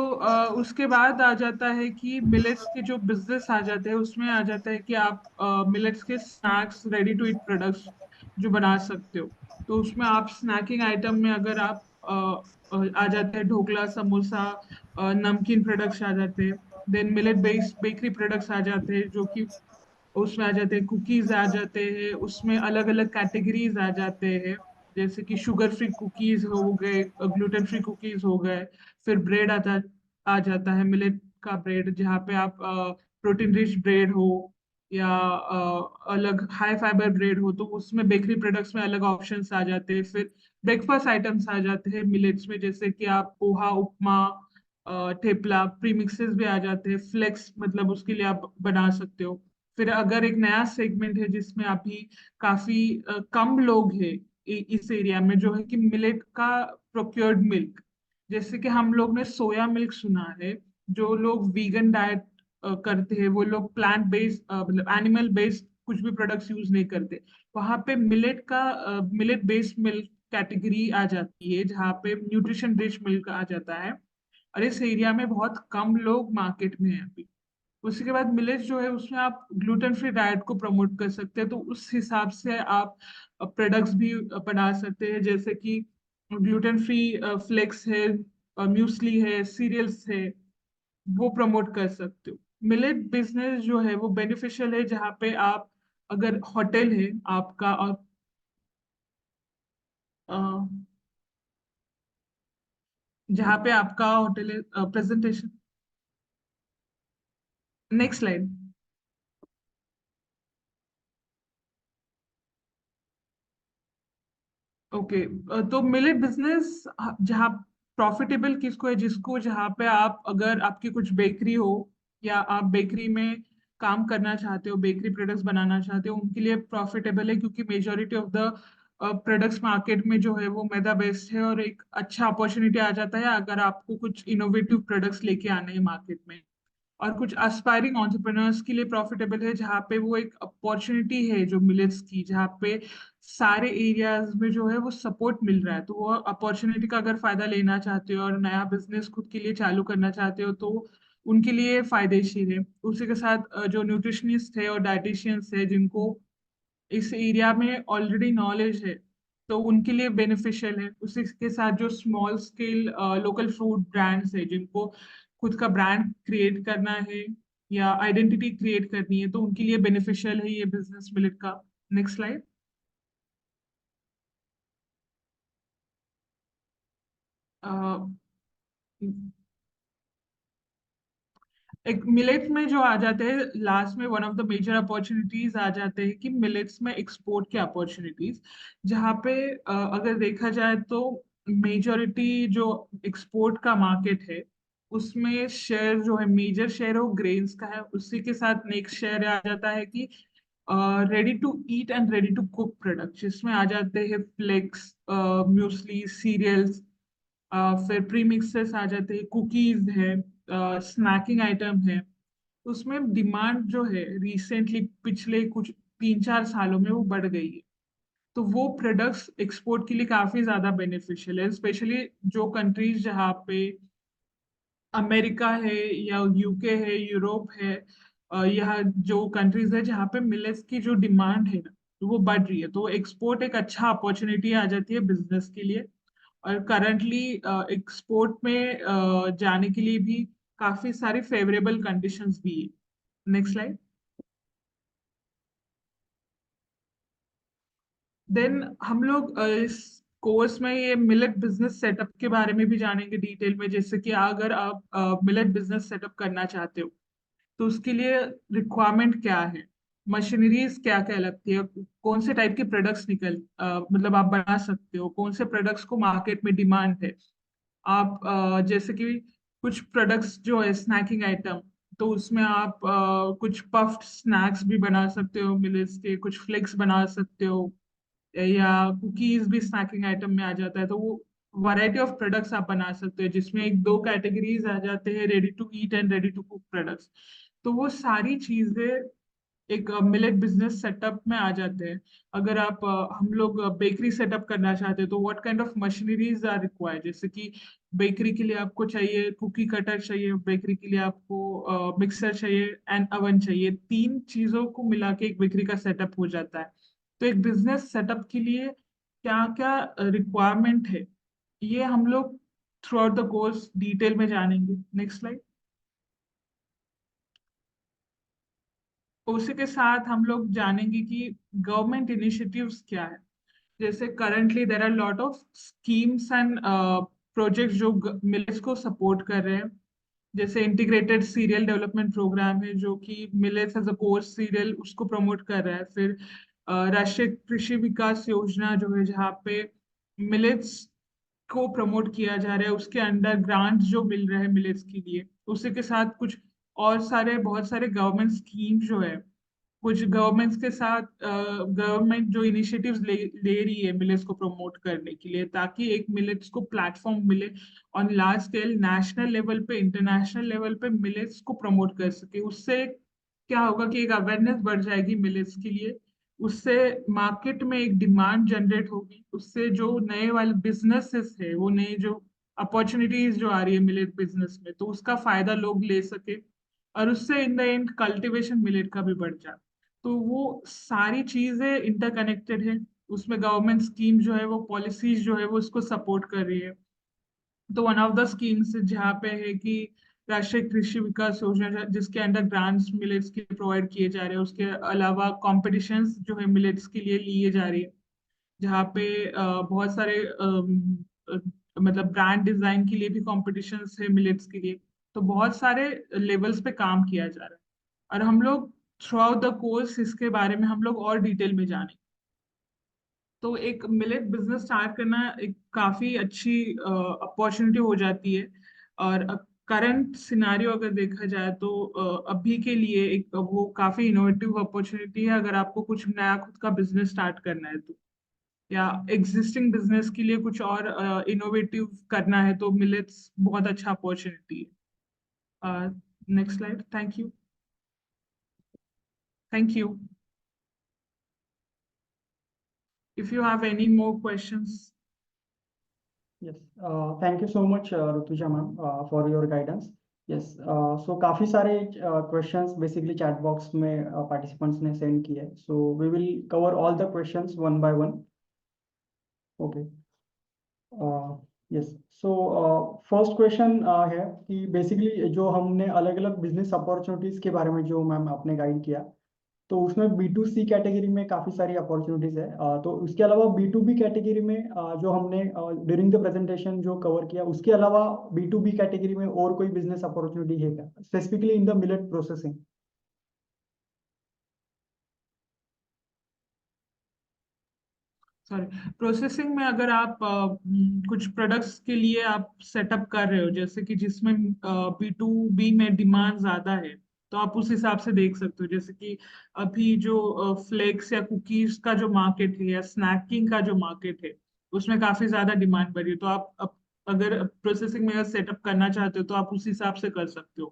उसके बाद आ जाता है कि millets के जो business आ जाते हैं, उसमें आ जाता है कि आप मिलेट्स के snacks, ready to eat products जो बना सकते हो। तो उसमें आप स्नैकिंग आइटम में अगर आप आ जाते हैं ढोकला, समोसा, नमकीन प्रोडक्ट्स आ जाते हैं। Then millet based bakery products आ जाते हैं, जो कि उसमें आ जाते हैं कुकीज आ जाते हैं, उसमें अलग अलग कैटेगरीज आ जाते हैं, जैसे कि शुगर फ्री कुकीज हो गए, ग्लूटेन फ्री कुकीज हो गए। फिर ब्रेड आ जाता है मिलेट का ब्रेड, जहाँ पे आप प्रोटीन रिच ब्रेड हो या अलग हाई फाइबर ब्रेड हो, तो उसमें बेकरी प्रोडक्ट्स में अलग ऑप्शंस आ जाते हैं। फिर ब्रेकफास्ट आइटम्स आ जाते हैं मिलेट्स में, जैसे कि आप पोहा, उपमा, ठेपला प्रीमिक्सेस भी आ जाते हैं, फ्लेक्स मतलब उसके लिए आप बना सकते हो। फिर अगर एक नया सेगमेंट है जिसमें अभी काफी कम लोग हैं इस एरिया में, जो है कि मिलेट का प्रोक्योर्ड मिल्क, जैसे कि हम लोग ने सोया मिल्क सुना है, जो लोग वीगन डाइट करते हैं, वो लोग प्लांट बेस्ड मतलब एनिमल बेस्ड कुछ भी प्रोडक्ट्स यूज नहीं करते। वहां पे मिलेट बेस्ड मिल्क कैटेगरी आ जाती है, जहाँ पे न्यूट्रिशन रिच मिल्क आ जाता है, और इस एरिया में बहुत कम लोग मार्केट में है अभी। उसके बाद मिलेट जो है उसमें आप ग्लूटेन फ्री डाइट को प्रमोट कर सकते हैं, तो उस हिसाब से आप प्रोडक्ट्स भी बना सकते हैं, जैसे कि ग्लूटेन फ्री फ्लेक्स है, म्यूसली है, सीरियल्स है, वो प्रमोट कर सकते हो। मिलेट बिजनेस जो है वो बेनिफिशियल है, जहाँ पे आप अगर होटल है आपका और अ, जहाँ पे आपका होटल है, प्रेजेंटेशन, नेक्स्ट स्लाइड। ओके, तो मिलेट बिजनेस जहाँ प्रॉफिटेबल किसको है, जिसको जहाँ पे आप अगर आपकी कुछ बेकरी हो या आप बेकरी में काम करना चाहते हो, बेकरी प्रोडक्ट्स बनाना चाहते हो, उनके लिए प्रॉफिटेबल है, क्योंकि majority of the products market में जो है वो मैदा बेस्ड है, और एक अच्छा अपॉर्चुनिटी आ जाता है अगर आपको कुछ इनोवेटिव प्रोडक्ट्स लेके आने हैं मार्केट में। और कुछ एस्पायरिंग एंटरप्रेन्योर्स के लिए प्रॉफिटेबल है, जहाँ पे वो एक अपॉर्चुनिटी है जो मिलेट्स की, जहाँ पे सारे एरियाज में जो है वो सपोर्ट मिल रहा है, तो वो अपॉर्चुनिटी का अगर फायदा लेना चाहते हो और नया बिजनेस खुद के लिए चालू करना चाहते हो, तो उनके लिए फायदेशीर है। उसी के साथ जो न्यूट्रिशनिस्ट है और डाइटिशियंस है, जिनको इस एरिया में ऑलरेडी नॉलेज है, तो उनके लिए बेनिफिशियल है। उसी के साथ जो small scale local food brands है, जिनको खुद का ब्रांड क्रिएट करना है या आइडेंटिटी क्रिएट करनी है, तो उनके लिए बेनिफिशियल है ये बिजनेस मिलेट का। Next slide. एक मिलेट्स में जो आ जाते हैं लास्ट में, one of the major opportunities आ जाते हैं कि मिलेट्स में एक्सपोर्ट की अपॉर्चुनिटीज, जहाँ पे अगर देखा जाए तो मेजोरिटी जो एक्सपोर्ट का मार्केट है उसमें शेयर जो है, मेजर शेयर वो ग्रेन्स का है। उसी के साथ नेक्स्ट शेयर आ जाता है कि ready to eat and ready to cook product, जिसमें आ जाते हैं फ्लेक्स, म्यूसली, सीरियल्स, फिर प्रीमिक्सेस आ जाते हैं, कुकीज है, स्नैकिंग आइटम है। उसमें डिमांड जो है रिसेंटली पिछले कुछ 3-4 सालों में वो बढ़ गई है, तो वो प्रोडक्ट्स एक्सपोर्ट के लिए काफी ज्यादा बेनिफिशियल है, स्पेशली जो कंट्रीज जहाँ पे अमेरिका है या यूके है, यूरोप है, यहाँ जो कंट्रीज है जहाँ पे मिलेट्स की जो डिमांड है ना, तो वो बढ़ रही है, तो एक्सपोर्ट एक अच्छा अपॉर्चुनिटी आ जाती है बिजनेस के लिए। और करंटली एक्सपोर्ट में जाने के लिए भी काफी सारी फेवरेबल कंडीशंस भी है। Next slide. देन हम लोग इस कोर्स में ये मिलेट बिजनेस सेटअप के बारे में भी जानेंगे डिटेल में, जैसे कि अगर आप मिलेट बिजनेस सेटअप करना चाहते हो तो उसके लिए रिक्वायरमेंट क्या है, मशीनरीज क्या क्या लगती है, कौन से टाइप के प्रोडक्ट्स मतलब आप बना सकते हो, कौन से प्रोडक्ट्स को मार्केट में डिमांड है। आप जैसे कि कुछ प्रोडक्ट्स जो है स्नैकिंग आइटम, तो उसमें आप कुछ पफ्ड स्नैक्स भी बना सकते हो, मिलेट्स के कुछ फ्लेक्स बना सकते हो, या कुकीज भी स्नैकिंग आइटम में आ जाता है, तो वो वैरायटी ऑफ प्रोडक्ट्स आप बना सकते हो, जिसमें एक दो कैटेगरीज आ जाते हैं, ready to eat and ready to cook products. तो वो सारी चीजें एक मिलेट बिजनेस सेटअप में आ जाते हैं। अगर आप हम लोग बेकरी सेटअप करना चाहते हैं, तो what kind of machineries are required, जैसे कि बेकरी के लिए आपको चाहिए कुकी कटर चाहिए, बेकरी के लिए आपको मिक्सर चाहिए एंड अवन चाहिए, तीन चीजों को मिला के एक बेकरी का सेटअप हो जाता है। तो एक बिजनेस सेटअप के लिए क्या क्या रिक्वायरमेंट है, ये हम लोग through out the course detail में जानेंगे। Next slide. उसी के साथ हम लोग जानेंगे कि गवर्नमेंट इनिशिएटिव्स क्या है। जैसे currently there are lot of schemes and projects जो मिलेट्स को सपोर्ट कर रहे हैं, जैसे इंटीग्रेटेड सीरियल डेवलपमेंट प्रोग्राम है, जो कि millets as a coarse cereal उसको प्रमोट कर रहा है। फिर राष्ट्रीय कृषि विकास योजना जो है, जहाँ पे मिलेट्स को प्रमोट किया जा रहा है, उसके अंडर ग्रांट्स जो मिल रहे हैं मिलेट्स के लिए। उसी के साथ कुछ और सारे बहुत सारे गवर्नमेंट स्कीम जो है कुछ गवर्नमेंट्स के साथ गवर्नमेंट जो इनिशिएटिव्स ले रही है मिलेट्स को प्रमोट करने के लिए, ताकि एक मिलेट्स को प्लेटफॉर्म मिले on large scale, national level पे, इंटरनेशनल लेवल पे मिलेट्स को प्रमोट कर सके। उससे क्या होगा कि एक अवेयरनेस बढ़ जाएगी मिलेट्स के लिए, उससे मार्केट में एक डिमांड जनरेट होगी, उससे जो नए वाले बिजनेसेस है, वो नए जो अपॉर्चुनिटीज जो आ रही है मिलेट बिजनेस में, तो उसका फायदा लोग ले सके, और उससे in the end cultivation millet का भी बढ़ जाए। तो वो सारी चीजें इंटरकनेक्टेड है। उसमें गवर्नमेंट स्कीम जो है, वो पॉलिसीज जो है, वो उसको सपोर्ट कर रही है। तो वन ऑफ द स्कीम्स जहाँ पे है कि राष्ट्रीय कृषि विकास योजना, जिसके अंडर ग्रांट्स मिलेट्स के प्रोवाइड किए जा रहे हैं, उसके अलावा कॉम्पिटिशन्स जो है मिलेट्स के लिए लिए जा रही है, जहाँ पे बहुत सारे मतलब ब्रांड डिजाइन के लिए भी कॉम्पिटिशन्स है मिलेट्स के लिए। तो बहुत सारे लेवल्स पे काम किया जा रहा है, और हम लोग थ्रू आउट द कोर्स इसके बारे में हम लोग और डिटेल में जाने। तो एक मिलेट बिजनेस स्टार्ट करना एक काफी अच्छी अपॉर्चुनिटी हो जाती है। और करंट सिनारियो अगर देखा जाए तो अभी के लिए एक वो काफी इनोवेटिव अपॉर्चुनिटी है, अगर आपको कुछ नया खुद का बिजनेस स्टार्ट करना है तो, या एग्जिस्टिंग बिजनेस के लिए कुछ और इनोवेटिव करना है, तो मिलेट्स बहुत अच्छा अपॉर्चुनिटी है। Next slide. Thank you. Thank you. If you have any more questions. Yes, thank you so much, Rutuja ma'am, for your guidance. Yes, so काफी सारे questions basically chat box में participants ने send किए, so we will cover all the questions one by one. Okay. Yes, so first question है कि basically जो हमने अलग अलग business opportunities के बारे में जो मैम आपने गाइड किया, तो उसमें B2C कैटेगरी में काफी सारी अपॉर्चुनिटीज है। तो उसके अलावा B2B कैटेगरी में जो हमने ड्यूरिंग द प्रेजेंटेशन जो कवर किया, उसके अलावा B2B कैटेगरी में और कोई बिजनेस अपॉर्चुनिटी है क्या, specifically in the millet processing? Sorry, processing में अगर आप कुछ प्रोडक्ट्स के लिए आप सेटअप कर रहे हो, जैसे कि जिसमें B2B में डिमांड ज्यादा है, तो आप उस हिसाब से देख सकते हो। जैसे कि अभी जो फ्लेक्स या कुकीज का जो मार्केट है, या स्नैकिंग का जो मार्केट है, उसमें काफी ज्यादा डिमांड बढ़ी है। तो आप अगर प्रोसेसिंग में अगर सेटअप करना चाहते हो, तो आप उस हिसाब से कर सकते हो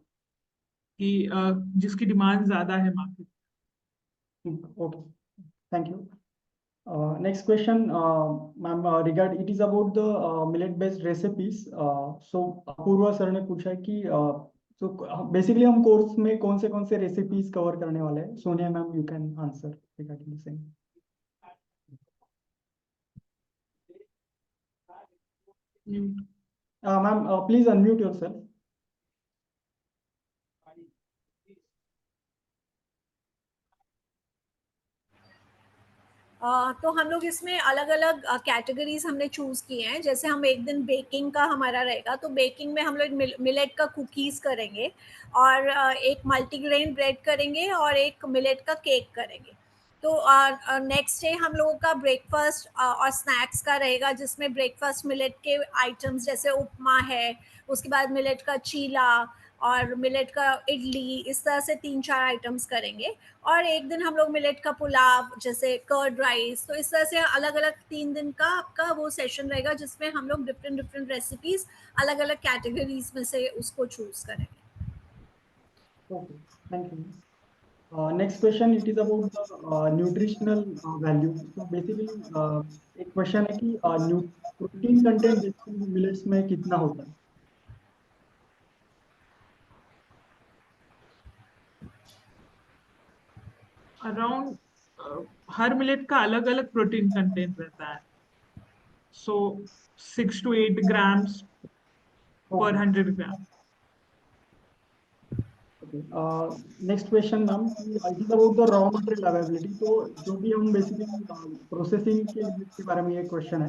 कि जिसकी डिमांड ज्यादा है market. Okay, thank you. Next question, ma'am, regard it is about the millet based recipes. So Purva sir ने पूछा है कि so basically हम कोर्स में कौन से रेसिपीज कवर करने वाले हैं? Sonia ma'am, you can answer regarding the same. Ma'am please unmute yourself. तो हम लोग इसमें अलग अलग कैटेगरीज हमने चूज किए हैं। जैसे हम एक दिन बेकिंग का हमारा रहेगा, तो बेकिंग में हम लोग मिलेट का कुकीज़ करेंगे, और एक मल्टीग्रेन ब्रेड करेंगे, और एक मिलेट का केक करेंगे। तो नेक्स्ट डे हम लोगों का ब्रेकफास्ट और स्नैक्स का रहेगा, जिसमें ब्रेकफास्ट मिलेट के आइटम्स जैसे उपमा है, उसके बाद मिलेट का चीला और मिलेट का इडली, इस तरह से 3-4 आइटम्स करेंगे। और एक दिन हम लोग मिलेट का पुलाव, जैसे कर्ड राइस। तो इस तरह से अलग अलग 3 दिन का आपका वो सेशन रहेगा, जिसमें हम लोग डिफरेंट डिफरेंट रेसिपीज अलग अलग कैटेगरीज में से उसको चूज करेंगे। Okay, thank you. Next question, it is about the nutritional value. So basically एक क्वेश्चन है कि प्रोटीन कंटेंट बेसिकली मिलेट्स में कितना होता है? अराउंड हर मिलेट का अलग अलग प्रोटीन कंटेंट रहता है। सो 6 to 8 grams per Okay. 100 gram। Next question ma'am, it is about the raw material availability. तो जो भी हम बेसिकली प्रोसेसिंग के यूनिट के बारे में ये क्वेश्चन है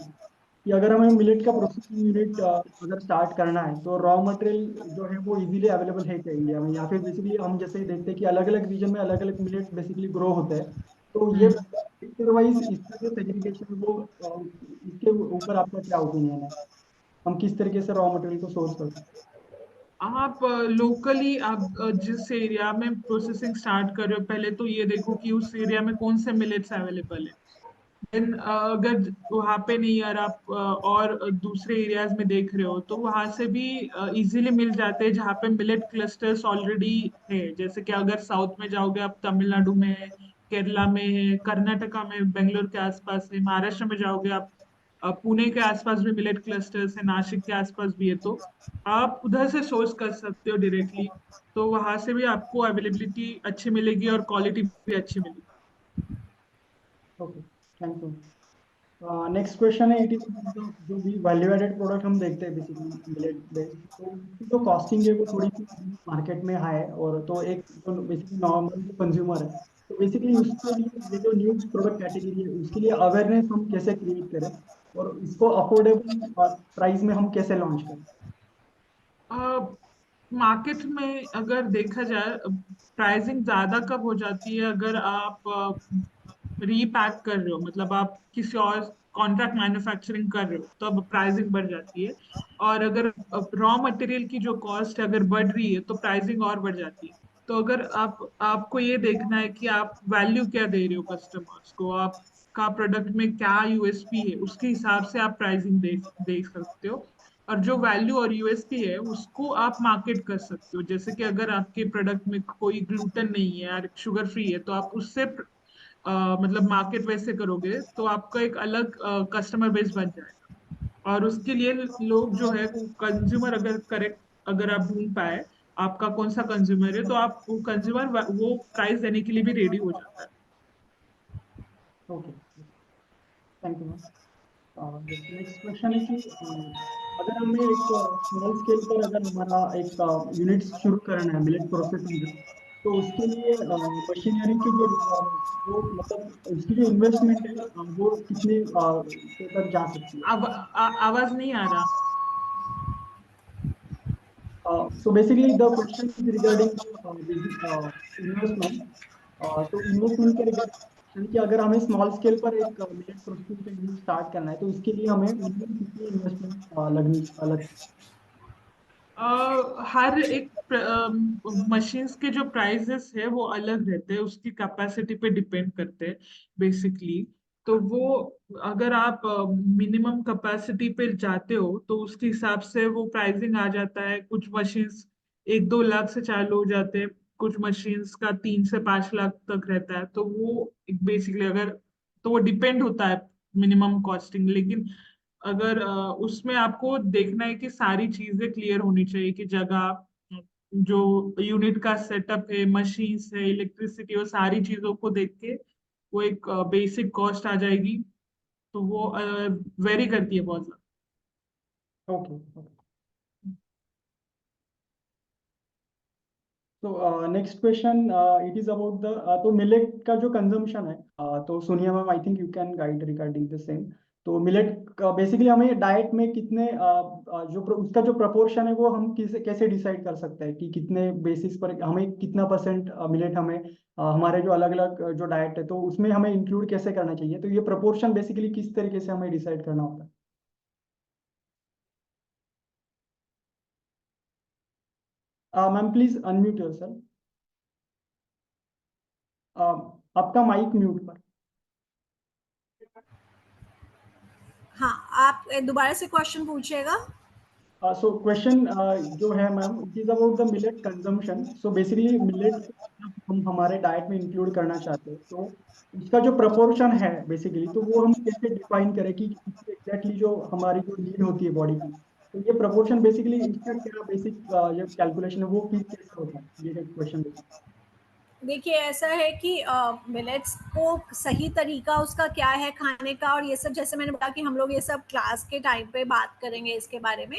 कि अगर हमें मिलेट का प्रोसेसिंग यूनिट अगर स्टार्ट करना है, तो रॉ मटेरियल जो है वो इजीली अवेलेबल है क्या इंडिया में, या फिर बेसिकली हम जैसे देखते हैं कि अलग अलग रीजन में अलग अलग मिलेट्स बेसिकली ग्रो होते हैं, तो ये सेक्टर वाइज इसका जो सेग्रीगेशन वो इसके ऊपर आपका क्या ओपिनियन है? हम किस तरीके से रॉ मटेरियल को सोर्स कर सकते हैं? आप लोकली आप जिस एरिया में प्रोसेसिंग स्टार्ट कर रहे हो, पहले तो ये देखो कि उस एरिया में कौन से मिलेट्स अवेलेबल है। देन अगर वहाँ पे नहीं, और आप और दूसरे एरियाज में देख रहे हो, तो वहाँ से भी इजीली मिल जाते हैं जहाँ पे मिलेट क्लस्टर्स ऑलरेडी है। जैसे कि अगर साउथ में जाओगे आप, तमिलनाडु में है, केरला में है, कर्नाटका में, बेंगलोर के आसपास है, महाराष्ट्र में जाओगे आप, पुणे के आसपास भी मिलेट क्लस्टर्स है, नासिक के आसपास भी है। तो आप उधर से सोर्स कर सकते हो डायरेक्टली। तो वहां से भी आपको अवेलेबिलिटी अच्छी मिलेगी और क्वालिटी भी अच्छी मिलेगी। Okay, thank you. Next question है, इट इज जो भी वैल्यू एडेड प्रोडक्ट हम देखते हैं बेसिकली मिलेट बेस्ड, तो उसकी जो कॉस्टिंग है वो थोड़ी सी मार्केट में हाई है, और तो एक जो बेसिकली नॉर्मल जो कंज्यूमर है, तो बेसिकली उसके लिए ये जो न्यू प्रोडक्ट कैटेगरी है उसके लिए अवेयरनेस हम कैसे क्रिएट करें और इसको अफोर्डेबल प्राइस में हम कैसे लॉन्च करें? मार्केट में अगर देखा जाए, प्राइसिंग ज्यादा कब हो जाती है, अगर आप रीपैक कर रहे हो, मतलब आप किसी और कॉन्ट्रैक्ट मैन्युफैक्चरिंग कर रहे हो, तो अब प्राइसिंग बढ़ जाती है। और अगर रॉ मटेरियल की जो कॉस्ट है अगर बढ़ रही है, तो प्राइसिंग और बढ़ जाती है। तो अगर आपको ये देखना है कि आप वैल्यू क्या दे रहे हो कस्टमर्स को, आपका प्रोडक्ट में क्या यूएसपी है, उसके हिसाब से आप प्राइसिंग देख सकते हो। और जो वैल्यू और यूएसपी है उसको आप मार्केट कर सकते हो। जैसे कि अगर आपके प्रोडक्ट में कोई ग्लूटेन नहीं है और शुगर फ्री है, तो आप उससे मतलब मार्केट वैसे करोगे तो आपका एक अलग कस्टमर बेस बन जाएगा। और उसके लिए लोग जो है वो कंज्यूमर, अगर करेक्ट अगर आप ढूंढ पाए आपका कौन सा कंज्यूमर है, तो आप वो कंज्यूमर वो प्राइस देने के लिए भी रेडी हो जाता है। Okay, thank you ma'am. Next question है कि अगर हमें एक स्मॉल स्केल पर अगर हमारा एक यूनिट शुरू करना है मिलेट प्रोसेसिंग का, तो उसके लिए मशीनरी की जो रिक्वायरमेंट, वो मतलब उसकी जो इन्वेस्टमेंट है वो कितने पे तक जा सकती है? अब आवाज नहीं आ रहा। So basically the question is regarding investment. तो इन्वेस्टमेंट के रिगार्डिंग कि अगर हमें स्मॉल स्केल पर एक मिलेट प्रोसेसिंग का यूनिट स्टार्ट करना है तो इसके लिए हमें मिनिमम कितनी इन्वेस्टमेंट लगती हर एक मशीन्स के जो प्राइजेस है वो अलग रहते हैं, उसकी कैपेसिटी पे डिपेंड करते हैं बेसिकली। तो वो अगर आप मिनिमम कैपेसिटी पे जाते हो तो उसके हिसाब से वो प्राइसिंग आ जाता है। कुछ मशीन्स 1-2 लाख से चालू हो जाते हैं, कुछ मशीन्स का 3 से 5 लाख तक रहता है। तो वो बेसिकली अगर, तो वो डिपेंड होता है मिनिमम कॉस्टिंग। लेकिन अगर उसमें आपको देखना है कि सारी चीजें क्लियर होनी चाहिए, कि जगह, जो यूनिट का सेटअप है, मशीन्स है, इलेक्ट्रिसिटी, वो सारी चीजों को देख के वो एक बेसिक कॉस्ट आ जाएगी। तो वो वेरी करती है बहुत ज्यादा। है? ओके, तो next question it is about the तो मिलेट का जो कंजम्पशन है, तो Sonia ma'am I think you can guide regarding the same. तो मिलेट बेसिकली हमें डाइट में कितने उसका जो प्रपोर्शन है वो हम कैसे डिसाइड कर सकते हैं कि कितने बेसिस पर हमें कितना परसेंट मिलेट हमें हमारे जो अलग अलग जो डाइट है तो उसमें हमें इंक्लूड कैसे करना चाहिए, तो ये प्रपोर्शन बेसिकली किस तरीके से हमें डिसाइड करना होता है? Ma'am please unmute your self. आपका माइक म्यूट पर। हाँ, आप दोबारा से क्वेश्चन पूछिएगा। सो क्वेश्चन जो है ma'am it is about the millet consumption. So basically millet हम हमारे डाइट में इंक्लूड करना चाहते हैं तो उसका जो प्रपोर्शन है बेसिकली, तो वो हम कैसे डिफाइन करें कि एग्जैक्टली जो हमारी जो नीड होती है बॉडी की, तो ये प्रपोर्शन बेसिकली इसका क्या बेसिक जो कैलकुलेशन है वो कैसे होता है, ये क्वेश्चन। देखिए, ऐसा है कि मिलेट्स को सही तरीका उसका क्या है खाने का, और ये सब जैसे मैंने बताया कि हम लोग ये सब क्लास के टाइम पे बात करेंगे इसके बारे में।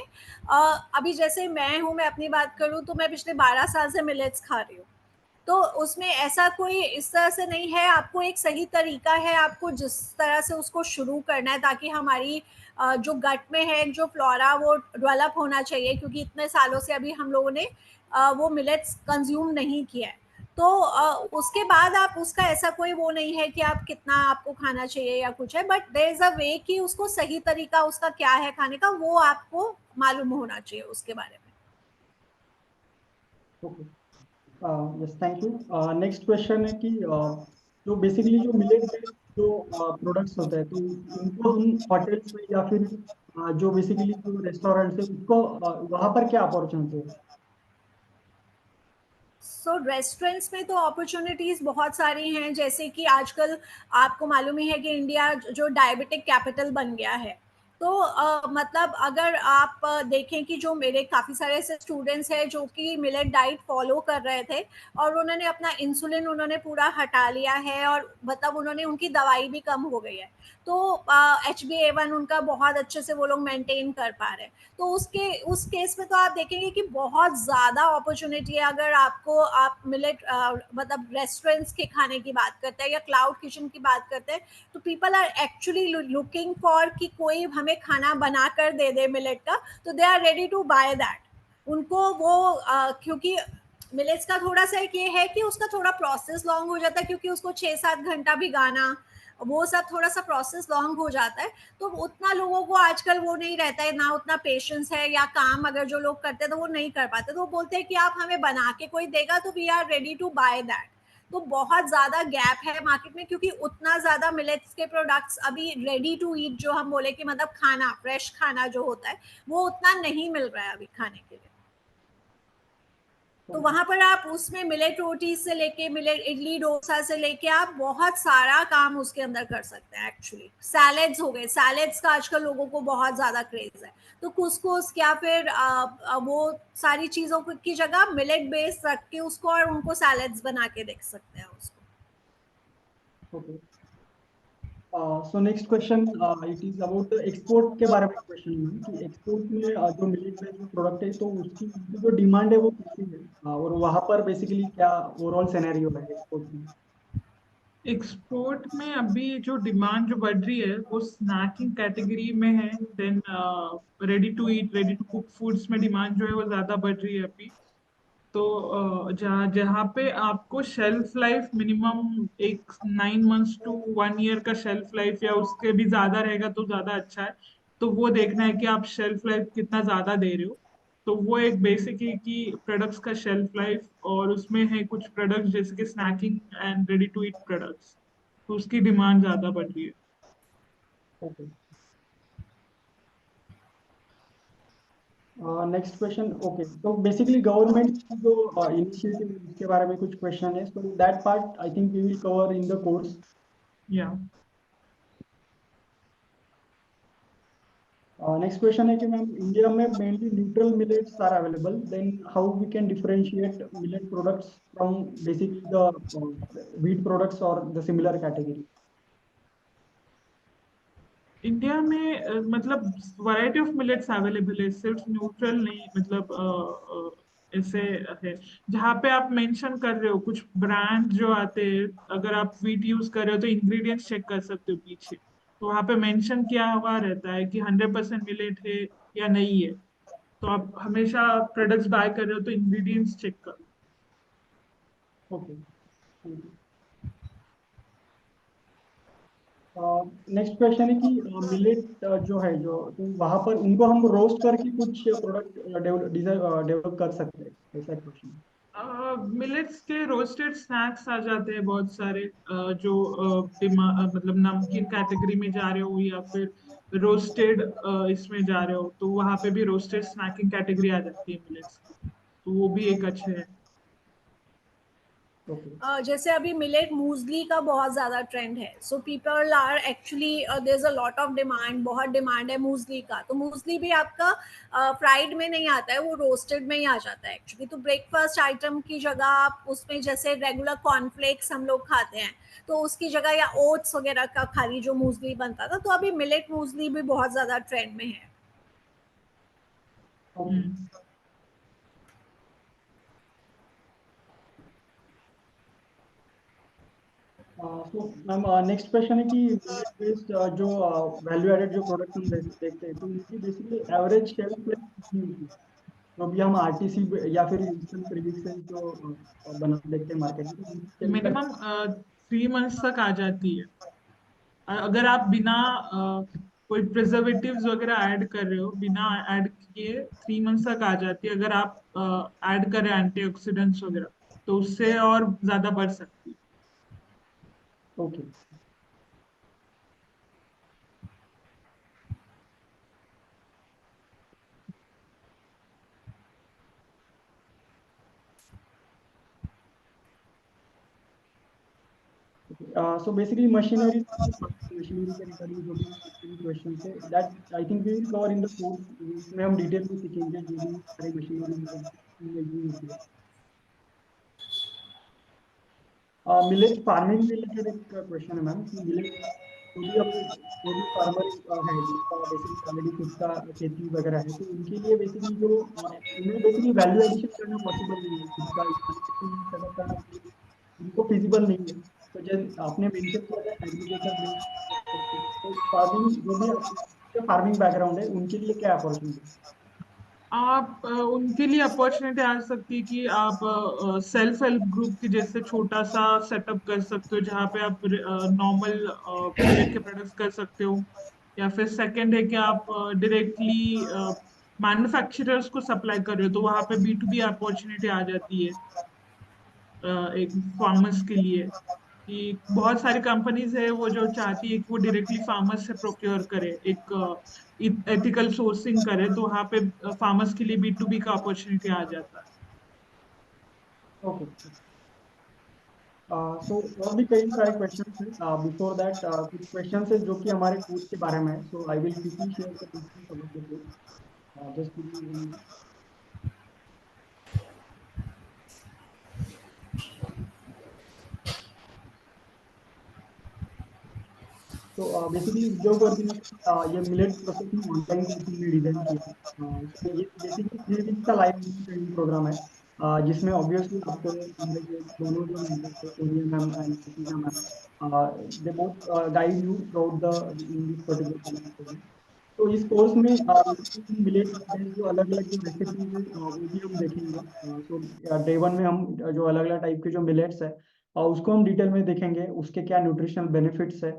अभी जैसे मैं अपनी बात करूँ तो मैं पिछले 12 साल से मिलेट्स खा रही हूँ। तो उसमें ऐसा कोई इस तरह से नहीं है, आपको एक सही तरीका है, आपको जिस तरह से उसको शुरू करना है ताकि हमारी जो गट में है जो फ्लोरा वो डेवलप होना चाहिए, क्योंकि इतने सालों से अभी हम लोगों ने वो मिलेट्स कंज्यूम नहीं किया है। तो उसके बाद आप उसका ऐसा कोई वो नहीं है कि आप कितना आपको खाना चाहिए या कुछ है, बट देयर इज अ वे कि उसको सही तरीका उसका क्या है खाने का वो आपको मालूम होना चाहिए उसके बारे में। Okay, yes, thank you. Next question है कि जो बेसिकली जो मिलेट बेस्ड जो प्रोडक्ट्स होते हैं, तो उनको हम होटल्स में या फिर जो बेसिकली जो रेस्टोरेंट्स है उसको वहाँ पर क्या अपॉर्चुनिटी है? सो रेस्टोरेंट्स में तो अपॉर्चुनिटीज़ बहुत सारी हैं, जैसे कि आजकल आपको मालूम ही है कि इंडिया जो डायबिटिक कैपिटल बन गया है। तो मतलब अगर आप देखें कि जो मेरे काफ़ी सारे ऐसे स्टूडेंट्स हैं जो कि मिलेट डाइट फॉलो कर रहे थे और उन्होंने अपना इंसुलिन उन्होंने पूरा हटा लिया है, और मतलब उन्होंने उनकी दवाई भी कम हो गई है। तो HbA1 उनका बहुत अच्छे से वो लोग मेंटेन कर पा रहे हैं। तो उस केस में तो आप देखेंगे कि बहुत ज़्यादा अपॉर्चुनिटी है। अगर आपको आप मिलेट मतलब रेस्टोरेंट्स के खाने की बात करते हैं या क्लाउड किचन की बात करते हैं, तो people are actually looking for कि कोई हमें खाना बना कर दे दे मिलेट का, तो they are ready to buy that. उनको वो क्योंकि मिलेट्स का थोड़ा सा एक ये है कि उसका थोड़ा प्रोसेस लॉन्ग हो जाता है, क्योंकि उसको 6-7 घंटा भिगाना, वो सब थोड़ा सा प्रोसेस लॉन्ग हो जाता है। तो उतना लोगों को आजकल वो नहीं रहता है, ना उतना पेशेंस है, या काम अगर जो लोग करते हैं तो वो नहीं कर पाते, तो वो बोलते हैं कि आप हमें बना के कोई देगा तो we are ready to buy that. तो बहुत ज्यादा गैप है मार्केट में, क्योंकि उतना ज्यादा मिलेट्स के प्रोडक्ट्स अभी रेडी टू ईट जो हम बोले कि मतलब खाना, फ्रेश खाना जो होता है, वो उतना नहीं मिल रहा है अभी खाने के लिए। तो वहां पर आप उसमें मिलेट रोटी से लेके मिलेट इडली डोसा से लेके आप बहुत सारा काम उसके अंदर कर सकते हैं। एक्चुअली सैलेड्स हो गए, सैलेड्स का आजकल लोगों को बहुत ज्यादा क्रेज है, तो कुसकुस या फिर वो सारी चीजों की जगह मिलेट बेस रख के उसको और उनको सैलेड्स बना के देख सकते हैं उसको। Okay, so next question it is about the export के बारे में क्वेश्चन है कि एक्सपोर्ट में जो मिलेट बेस्ड जो प्रोडक्ट है तो उसकी जो डिमांड है वो कैसी है, और वहाँ पर बेसिकली क्या ओवरऑल सिनेरियो है एक्सपोर्ट में? एक्सपोर्ट में अभी जो डिमांड जो बढ़ रही है वो स्नैकिंग कैटेगरी में है। Then ready to eat, ready to cook foods में डिमांड जो है वो ज्यादा बढ़ रही है अभी। तो जहाँ जहाँ पे आपको शेल्फ लाइफ मिनिमम एक 9 मंथ्स टू 1 ईयर का शेल्फ लाइफ या उसके भी ज्यादा रहेगा तो ज्यादा अच्छा है। तो वो देखना है कि आप शेल्फ लाइफ कितना ज्यादा दे रहे हो। तो वो एक बेसिक है कि प्रोडक्ट्स का शेल्फ लाइफ, और उसमें है कुछ प्रोडक्ट्स जैसे कि snacking and ready to eat products, तो उसकी डिमांड ज्यादा बढ़ रही है। Okay, next question. ओके, तो बेसिकली गवर्नमेंट की जो इनिशिएटिव है उसके बारे में कुछ क्वेश्चन है, so that part I think we will cover in the course. या नेक्स्ट क्वेश्चन है कि मैम इंडिया में mainly neutral millets are available, then how we can differentiate millet products from basically the wheat products और the similar category? India में मतलब variety of millets available है, सिर्फ neutral नहीं। मतलब ऐसे है जहाँ पे आप मेंशन कर रहे हो कुछ ब्रांड जो आते हैं, अगर आप वीट यूज कर रहे हो तो इंग्रेडिएंट्स चेक कर सकते हो पीछे। तो वहाँ पे मेंशन किया हुआ रहता है कि 100% मिलेट है या नहीं है। तो आप हमेशा प्रोडक्ट्स बाय कर रहे हो तो इंग्रेडिएंट्स चेक करो। ओके, नेक्स्ट क्वेश्चन है कि मिलेट जो है जो, तो वहां पर उनको हम रोस्ट करके कुछ प्रोडक्ट डेवलप कर सकते हैं, ऐसा क्वेश्चन? मिलेट्स के रोस्टेड स्नैक्स आ जाते हैं बहुत सारे। जो मतलब नमकीन कैटेगरी में जा रहे हो या फिर रोस्टेड इसमें जा रहे हो, तो वहां पे भी रोस्टेड स्नैकिंग कैटेगरी आ जाती है मिलेट्स की, तो वो भी एक अच्छे है। ओके, जैसे अभी मिलेट मूसली का बहुत ज़्यादा ट्रेंड है, so people are actually there is a lot of demand, बहुत डिमांड है मूसली का। तो मूसली भी आपका फ्राइड में नहीं आता है, वो रोस्टेड में ही आ जाता है एक्चुअली। तो ब्रेकफास्ट आइटम की जगह आप उसमें जैसे रेगुलर कॉर्नफ्लेक्स हम लोग खाते हैं, तो उसकी जगह या ओट्स वगैरह का खाली जो मूसली बनता था, तो अभी मिलेट मूसली भी बहुत ज़्यादा ट्रेंड में है। ओके। हम्म। सो मैम नेक्स्ट क्वेश्चन है कि मिलेट बेस्ड जो वैल्यू एडेड जो प्रोडक्ट हम देखते हैं तो उनकी बेसिकली एवरेज शेल्फ लाइफ कितनी होती है? तो अभी हम आरटीसी या फिर इंस्टेंट प्रीमिक्सेस जो बना देखते हैं मार्केट में, तो उनकी शेल्फ लाइफ? मिनिमम 3 मंथ्स तक आ जाती है। अगर आप बिना कोई प्रिजर्वेटिव्स वगैरह ऐड कर रहे हो, बिना ऐड किए 3 मंथ्स तक आ जाती है। अगर आप ऐड करें एंटीऑक्सीडेंट्स वगैरह तो उससे और ज्यादा बढ़ सकती है। ओके। So basically machinery के रिगार्डिंग जो भी क्वेश्चन थे, that I think we will cover in the course, इसमें हम डिटेल में सीखेंगे जो भी सारी मशीनरी यूज होती है। मिलेट फार्मिंग रिलेटेड एक क्वेश्चन है मैम कि मिलेट जो भी फार्मर है जिसका बेसिकली ऑलरेडी खुद का खेती वगैरह है, तो उनके लिए बेसिकली जो उन्हें बेसिकली वैल्यू एडिशन करना पॉसिबल नहीं है, खुद का सेटअप करना उनको फिजिबल नहीं है। तो जैसे आपने मेंशन किया था एग्रीगेटर में, तो फार्मिंग जो भी फार्मिंग बैकग्राउंड है उनके लिए क्या अपॉर्चुनिटी? आप उनके लिए अपॉर्चुनिटी आ सकती है कि आप सेल्फ हेल्प ग्रुप के जैसे छोटा सा सेटअप कर सकते हो, जहाँ पे आप नॉर्मल मिलेट के प्रोडक्ट्स कर सकते हो। या फिर सेकंड है कि आप डायरेक्टली मैन्युफैक्चरर्स को सप्लाई कर रहे हो, तो वहाँ पे B2B अपॉर्चुनिटी आ जाती है एक फार्मर्स के लिए। कि बहुत सारी कंपनीज है वो जो चाहती है कि वो डायरेक्टली फार्मर्स से प्रोक्योर करे, एक एथिकल सोर्सिंग करे, तो वहाँ पे फार्मर्स के लिए B2B का अपॉर्चुनिटी आ जाता है। ओके। सो और भी कई सारे क्वेश्चन हैं। बिफोर दैट कुछ क्वेश्चन है जो कि हमारे कोर्स के बारे में है, so I will quickly share the details about the course, just. तो बेसिकली उद्योग वर्ग ने ये मिलेट प्रोसेसिंग ऑनलाइन कोर्स में डिजाइन किया है। तो ये बेसिकली 3 वीक का लाइव ट्रेनिंग प्रोग्राम है, जिसमें ऑब्वियसली आपको हमारे जो दोनों जो मेंटर्स है Sonia ma'am and Satija ma'am, they both guide you through the in this particular programme. तो इस कोर्स में मिलेट बेस्ड जो अलग अलग जो रेसिपीज है वो भी हम देखेंगे। सो डे 1 में हम जो अलग अलग टाइप के जो मिलेट्स है उसको हम डिटेल में देखेंगे, उसके क्या न्यूट्रिशनल बेनिफिट्स है,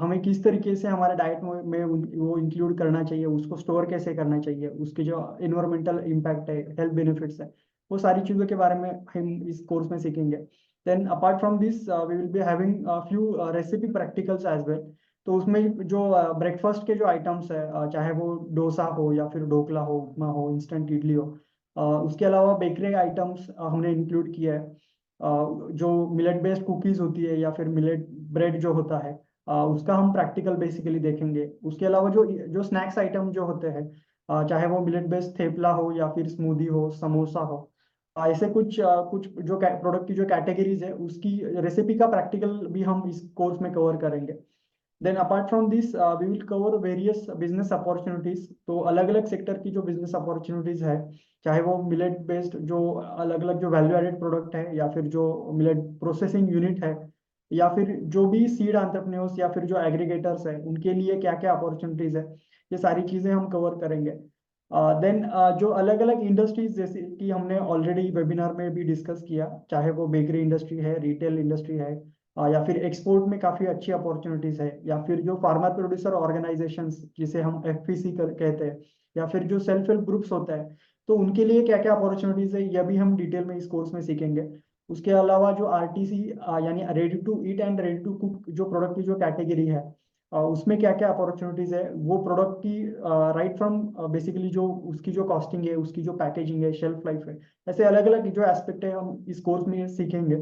हमें किस तरीके से हमारे डाइट में वो इंक्लूड करना चाहिए, उसको स्टोर कैसे करना चाहिए, उसके जो इन्वायरमेंटल इम्पैक्ट है, हेल्थ बेनिफिट्स है, वो सारी चीज़ों के बारे में हम इस कोर्स में सीखेंगे। Then apart from this we will be having few recipe practicals as well. तो उसमें जो ब्रेकफास्ट के जो आइटम्स है, चाहे वो डोसा हो या फिर ढोकला हो, उपमा हो, इंस्टेंट इडली हो, उसके अलावा बेकरी आइटम्स हमने इंक्लूड किया है। जो मिलेट बेस्ड कुकीज होती है या फिर मिलेट ब्रेड जो होता है, उसका हम प्रैक्टिकल बेसिकली देखेंगे। उसके अलावा जो जो स्नैक्स आइटम जो होते हैं, चाहे वो मिलेट बेस्ड थेपला हो या फिर स्मूदी हो, समोसा हो, ऐसे कुछ जो प्रोडक्ट की जो कैटेगरीज है उसकी रेसिपी का प्रैक्टिकल भी हम इस कोर्स में कवर करेंगे। Then apart from this we will cover various business opportunities. तो अलग अलग सेक्टर की जो बिजनेस अपॉर्चुनिटीज है, चाहे वो मिलेट बेस्ड जो अलग अलग जो वैल्यू एडेड प्रोडक्ट है, या फिर जो मिलेट प्रोसेसिंग यूनिट है, या फिर जो भी सीड एंटरप्रेन्योर्स या फिर जो एग्रीगेटर्स है, उनके लिए क्या क्या अपॉर्चुनिटीज है, ये सारी चीजें हम कवर करेंगे। देन जो अलग अलग इंडस्ट्रीज जैसे कि हमने ऑलरेडी वेबिनार में भी डिस्कस किया, चाहे वो बेकरी इंडस्ट्री है, रिटेल इंडस्ट्री है, या फिर एक्सपोर्ट में काफी अच्छी अपॉर्चुनिटीज है, या फिर जो फार्मर प्रोड्यूसर ऑर्गेनाइजेशंस जिसे हम FPC कहते हैं, या फिर जो सेल्फ हेल्प ग्रुप्स होता है, तो उनके लिए क्या क्या अपॉर्चुनिटीज है यह भी हम डिटेल में इस कोर्स में सीखेंगे। उसके अलावा जो RTC यानी ready to eat and ready to cook जो प्रोडक्ट की जो कैटेगरी है, उसमें क्या क्या अपॉर्चुनिटीज है, वो प्रोडक्ट की राइट फ्रॉम बेसिकली जो उसकी जो कॉस्टिंग है, उसकी जो पैकेजिंग है, शेल्फ लाइफ है, ऐसे अलग अलग जो एस्पेक्ट है हम इस कोर्स में सीखेंगे।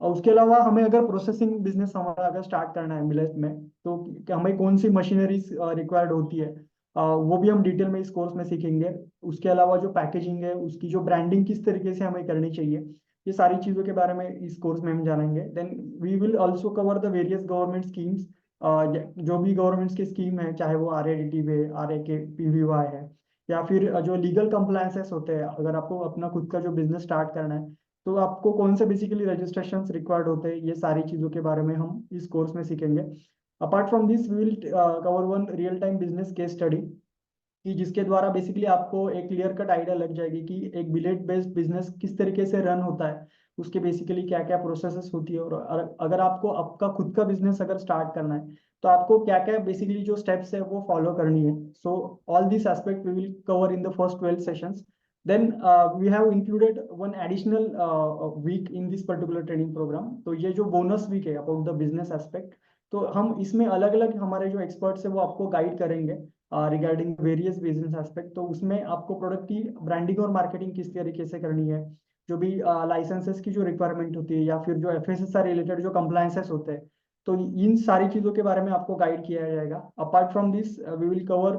और उसके अलावा हमें अगर प्रोसेसिंग बिजनेस हमारा अगर स्टार्ट करना है मिलेट में, तो हमें कौन सी मशीनरीज रिक्वायर्ड होती है, वो भी हम डिटेल में इस कोर्स में सीखेंगे। उसके अलावा जो पैकेजिंग है, उसकी जो ब्रांडिंग किस तरीके से हमें करनी चाहिए, ये सारी चीज़ों के बारे में इस कोर्स में हम जानेंगे। Then we will also cover the various government schemes, जो भी गवर्नमेंट की स्कीम है, चाहे वो RADT है, RAKPVY है, या फिर जो लीगल कंप्लायंसेस होते हैं, अगर आपको अपना खुद का जो बिजनेस स्टार्ट करना है, तो आपको कौन से बेसिकली रजिस्ट्रेशन रिक्वायर्ड होते हैं, ये सारी चीज़ों के बारे में हम इस कोर्स में सीखेंगे। Apart from this we will cover one real time business case study, कि जिसके द्वारा बेसिकली आपको एक क्लियर कट आइडिया लग जाएगी कि एक मिलेट बेस्ड बिजनेस किस तरीके से रन होता है, उसके बेसिकली क्या क्या प्रोसेसेस होती है, और अगर आपको आपका खुद का बिजनेस अगर स्टार्ट करना है तो आपको क्या क्या बेसिकली जो स्टेप्स है वो फॉलो करनी है. So all this aspect we will cover in the first 12 sessions. Then we have included one additional week in this particular training program. तो ये जो बोनस वीक है अबाउट द बिजनेस एस्पेक्ट, तो हम इसमें अलग अलग हमारे जो एक्सपर्ट्स है वो आपको गाइड करेंगे रिगार्डिंग वेरियस बिजनेस एस्पेक्ट. तो उसमें आपको प्रोडक्ट की ब्रांडिंग और मार्केटिंग किस तरीके से करनी है, जो भी लाइसेंसेस की जो रिक्वायरमेंट होती है, या फिर जो FSSAI रिलेटेड जो कंप्लायंसेस होते हैं, तो इन सारी चीजों के बारे में आपको गाइड किया जाएगा. Apart from this we will cover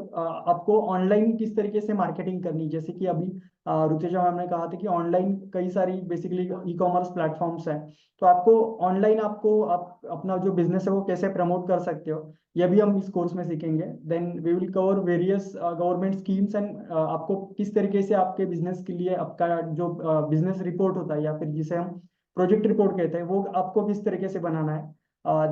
आपको ऑनलाइन किस तरीके से मार्केटिंग करनी, जैसे कि अभी रुचेजा मैम ने कहा था कि ऑनलाइन कई सारी बेसिकली ई कॉमर्स प्लेटफॉर्म्स हैं, तो आपको ऑनलाइन आपको आप अपना जो बिजनेस है वो कैसे प्रमोट कर सकते हो, ये भी हम इस कोर्स में सीखेंगे. Then we will cover various government schemes and आपको किस तरीके से आपके बिजनेस के लिए आपका जो बिजनेस रिपोर्ट होता है, या फिर जिसे हम प्रोजेक्ट रिपोर्ट कहते हैं, वो आपको किस तरीके से बनाना है.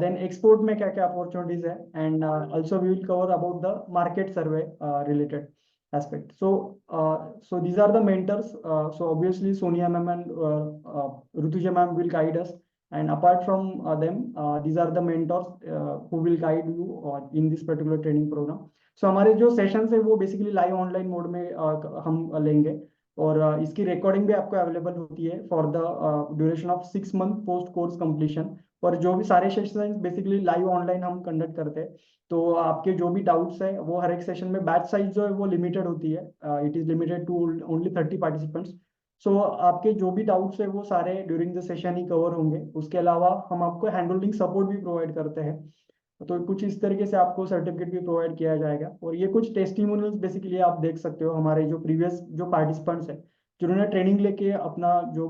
देन एक्सपोर्ट में क्या क्या अपॉर्चुनिटीज है, and also we will cover about the market survey related aspect. So these are the mentors. So obviously Sonia ma'am and Rutuja ma'am will guide us, and apart from them, these are the mentors who will guide you in this particular training program. So हमारे जो sessions है वो basically live online mode में हम लेंगे, और इसकी recording भी आपको अवेलेबल होती है for the duration of 6 month post course completion. और जो भी सारे सेशंस बेसिकली लाइव ऑनलाइन हम कंडक्ट करते हैं, तो आपके जो भी डाउट्स है वो हर एक सेशन में बैच साइज जो है वो लिमिटेड होती है. It is limited to only 30 participants. So आपके जो भी डाउट्स है वो सारे ड्यूरिंग द सेशन ही कवर होंगे. उसके अलावा हम आपको हैंड होल्डिंग सपोर्ट भी प्रोवाइड करते हैं, तो कुछ इस तरीके से आपको सर्टिफिकेट भी प्रोवाइड किया जाएगा. और ये कुछ टेस्टिमोनियल्स बेसिकली आप देख सकते हो हमारे जो प्रीवियस जो पार्टिसिपेंट्स है जिन्होंने ट्रेनिंग लेके अपना जो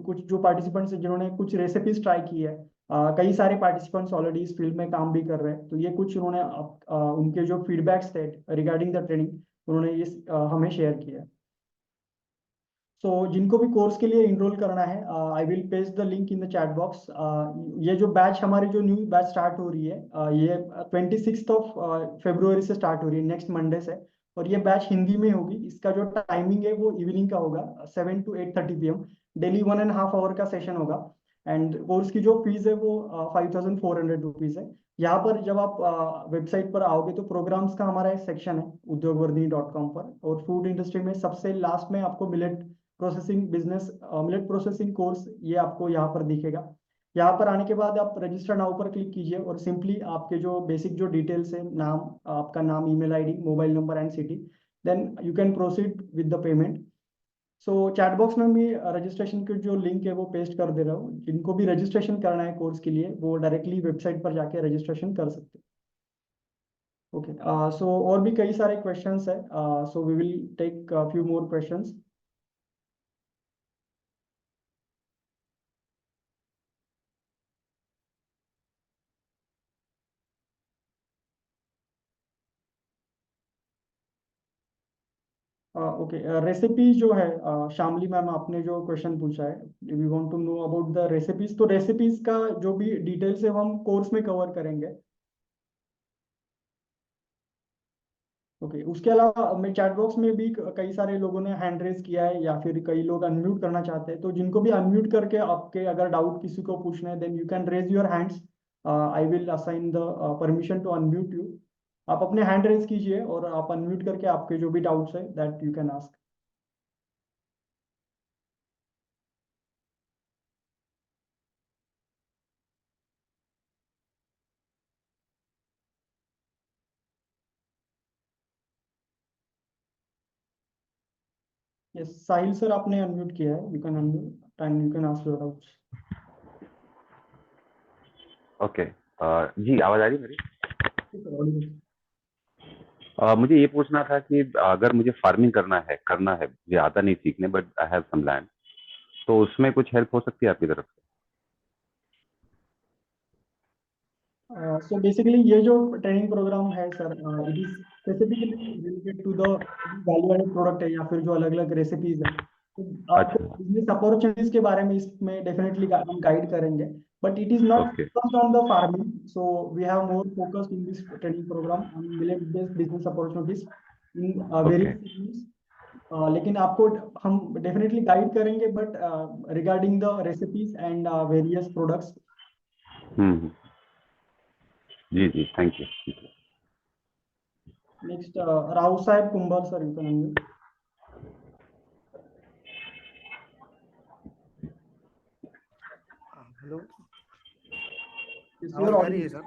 कुछ जो पार्टिसिपेंट्स है जिन्होंने कुछ रेसिपीज ट्राई की है. कई सारे पार्टिसिपेंट्स ऑलरेडी इस फील्ड में काम भी कर रहे हैं, तो ये कुछ उन्होंने उनके जो फीडबैक्स थे रिगार्डिंग द ट्रेनिंग उन्होंने ये हमें शेयर किया. सो जिनको भी कोर्स के लिए इनरोल करना है, I will paste the link in the chat box. ये जो बैच हमारी जो न्यू बैच स्टार्ट हो रही है, ये 26 ऑफ फरवरी से स्टार्ट हो रही है, नेक्स्ट मंडे से. और ये बैच हिंदी में होगी. इसका जो टाइमिंग है वो इवनिंग का होगा, 7 to 8:30 PM. डेली 1.5 आवर का सेशन होगा. एंड कोर्स की जो फीस है वो 5,400 रुपीज है. यहाँ पर जब आप वेबसाइट पर आओगे तो प्रोग्राम्स का हमारा एक सेक्शन है udyogvardhini.com पर, और फूड इंडस्ट्री में सबसे लास्ट में आपको millet processing business millet processing course ये आपको यहाँ पर दिखेगा. यहाँ पर आने के बाद आप रजिस्टर नाउ पर क्लिक कीजिए, और सिंपली आपके जो बेसिक जो डिटेल्स है, नाम, आपका नाम, email ID, mobile number and city, then you can proceed with the payment. So chat box में भी रजिस्ट्रेशन की जो लिंक है वो पेस्ट कर दे रहा हूँ. जिनको भी रजिस्ट्रेशन करना है कोर्स के लिए वो डायरेक्टली वेबसाइट पर जाके रजिस्ट्रेशन कर सकते हैं. ओके, सो और भी कई सारे क्वेश्चंस है. So we will take few more questions. Okay, recipe जो है, शामली मैम आपने जो क्वेश्चन पूछा है, we want to know about the recipes. तो रेसिपीज का जो भी डिटेल्स है वो हम कोर्स में कवर करेंगे. ओके, उसके अलावा मैं चैट बॉक्स में भी कई सारे लोगों ने हैंड रेज किया है, या फिर कई लोग अनम्यूट करना चाहते हैं. तो जिनको भी अनम्यूट करके आपके अगर डाउट किसी को पूछना है, then you can raise your hands. I will assign the permission to unmute you. आप अपने हैंड रेज कीजिए और आप अनम्यूट करके आपके जो भी डाउट्स है that you can ask. Yes Sahil sir, आपने अनम्यूट किया है, you can unmute and you can ask your doubts. Okay. जी, आवाज आ रही है मेरी? ठीक मुझे ये पूछना था कि अगर मुझे फार्मिंग करना है, मुझे आता नहीं सीखने, but I have some land, तो उसमें कुछ हेल्प हो सकती है आपकी तरफ से? सो बेसिकली ये जो ट्रेनिंग प्रोग्राम है sir, it is specifically related to the value added product है, या फिर जो अलग अलग रेसिपीज है. तो आपको अच्छा. बिजनेस अपॉर्चुनिटीज के बारे में इसमें डेफिनेटली हम गाइड करेंगे, but it is not okay. Focused on the farming. So we have more focused in this training programme on millet based business opportunities. In Okay. Various, लेकिन आपको हम डेफिनेटली गाइड करेंगे, but regarding the recipes and various products. Hmm, जी जी, thank you. Next Rao Saheb Kumbhar sir, you can unmute. Hello, Yes, you आवाज are आ रही है audible. सर?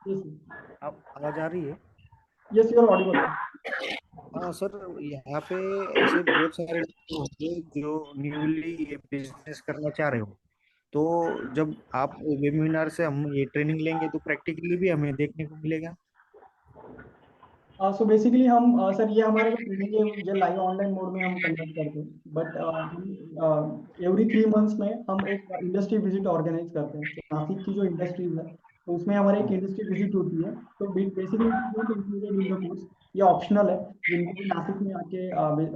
Yes, आवाज आ रही है? yes, you are audible. हाँ सर, यहाँ पे ऐसे बहुत सारे लोग होंगे जो न्यूली ये बिजनेस करना चाह रहे हो, तो जब आप वेबिनार से हम ये ट्रेनिंग लेंगे तो प्रैक्टिकली भी हमें देखने को मिलेगा। सो बेसिकली हम सर, ये हमारा जो ट्रेनिंग है ये लाइव ऑनलाइन मोड में हम कंडक्ट करते हैं, बट हम एवरी 3 मंथ्स में हम एक इंडस्ट्री विजिट ऑर्गेनाइज करते हैं. तो नासिक की जो इंडस्ट्रीज है, तो उसमें हमारी एक इंडस्ट्री विजिट होती है. तो basically not included in the course, ये ऑप्शनल है. जिनको भी नासिक में आके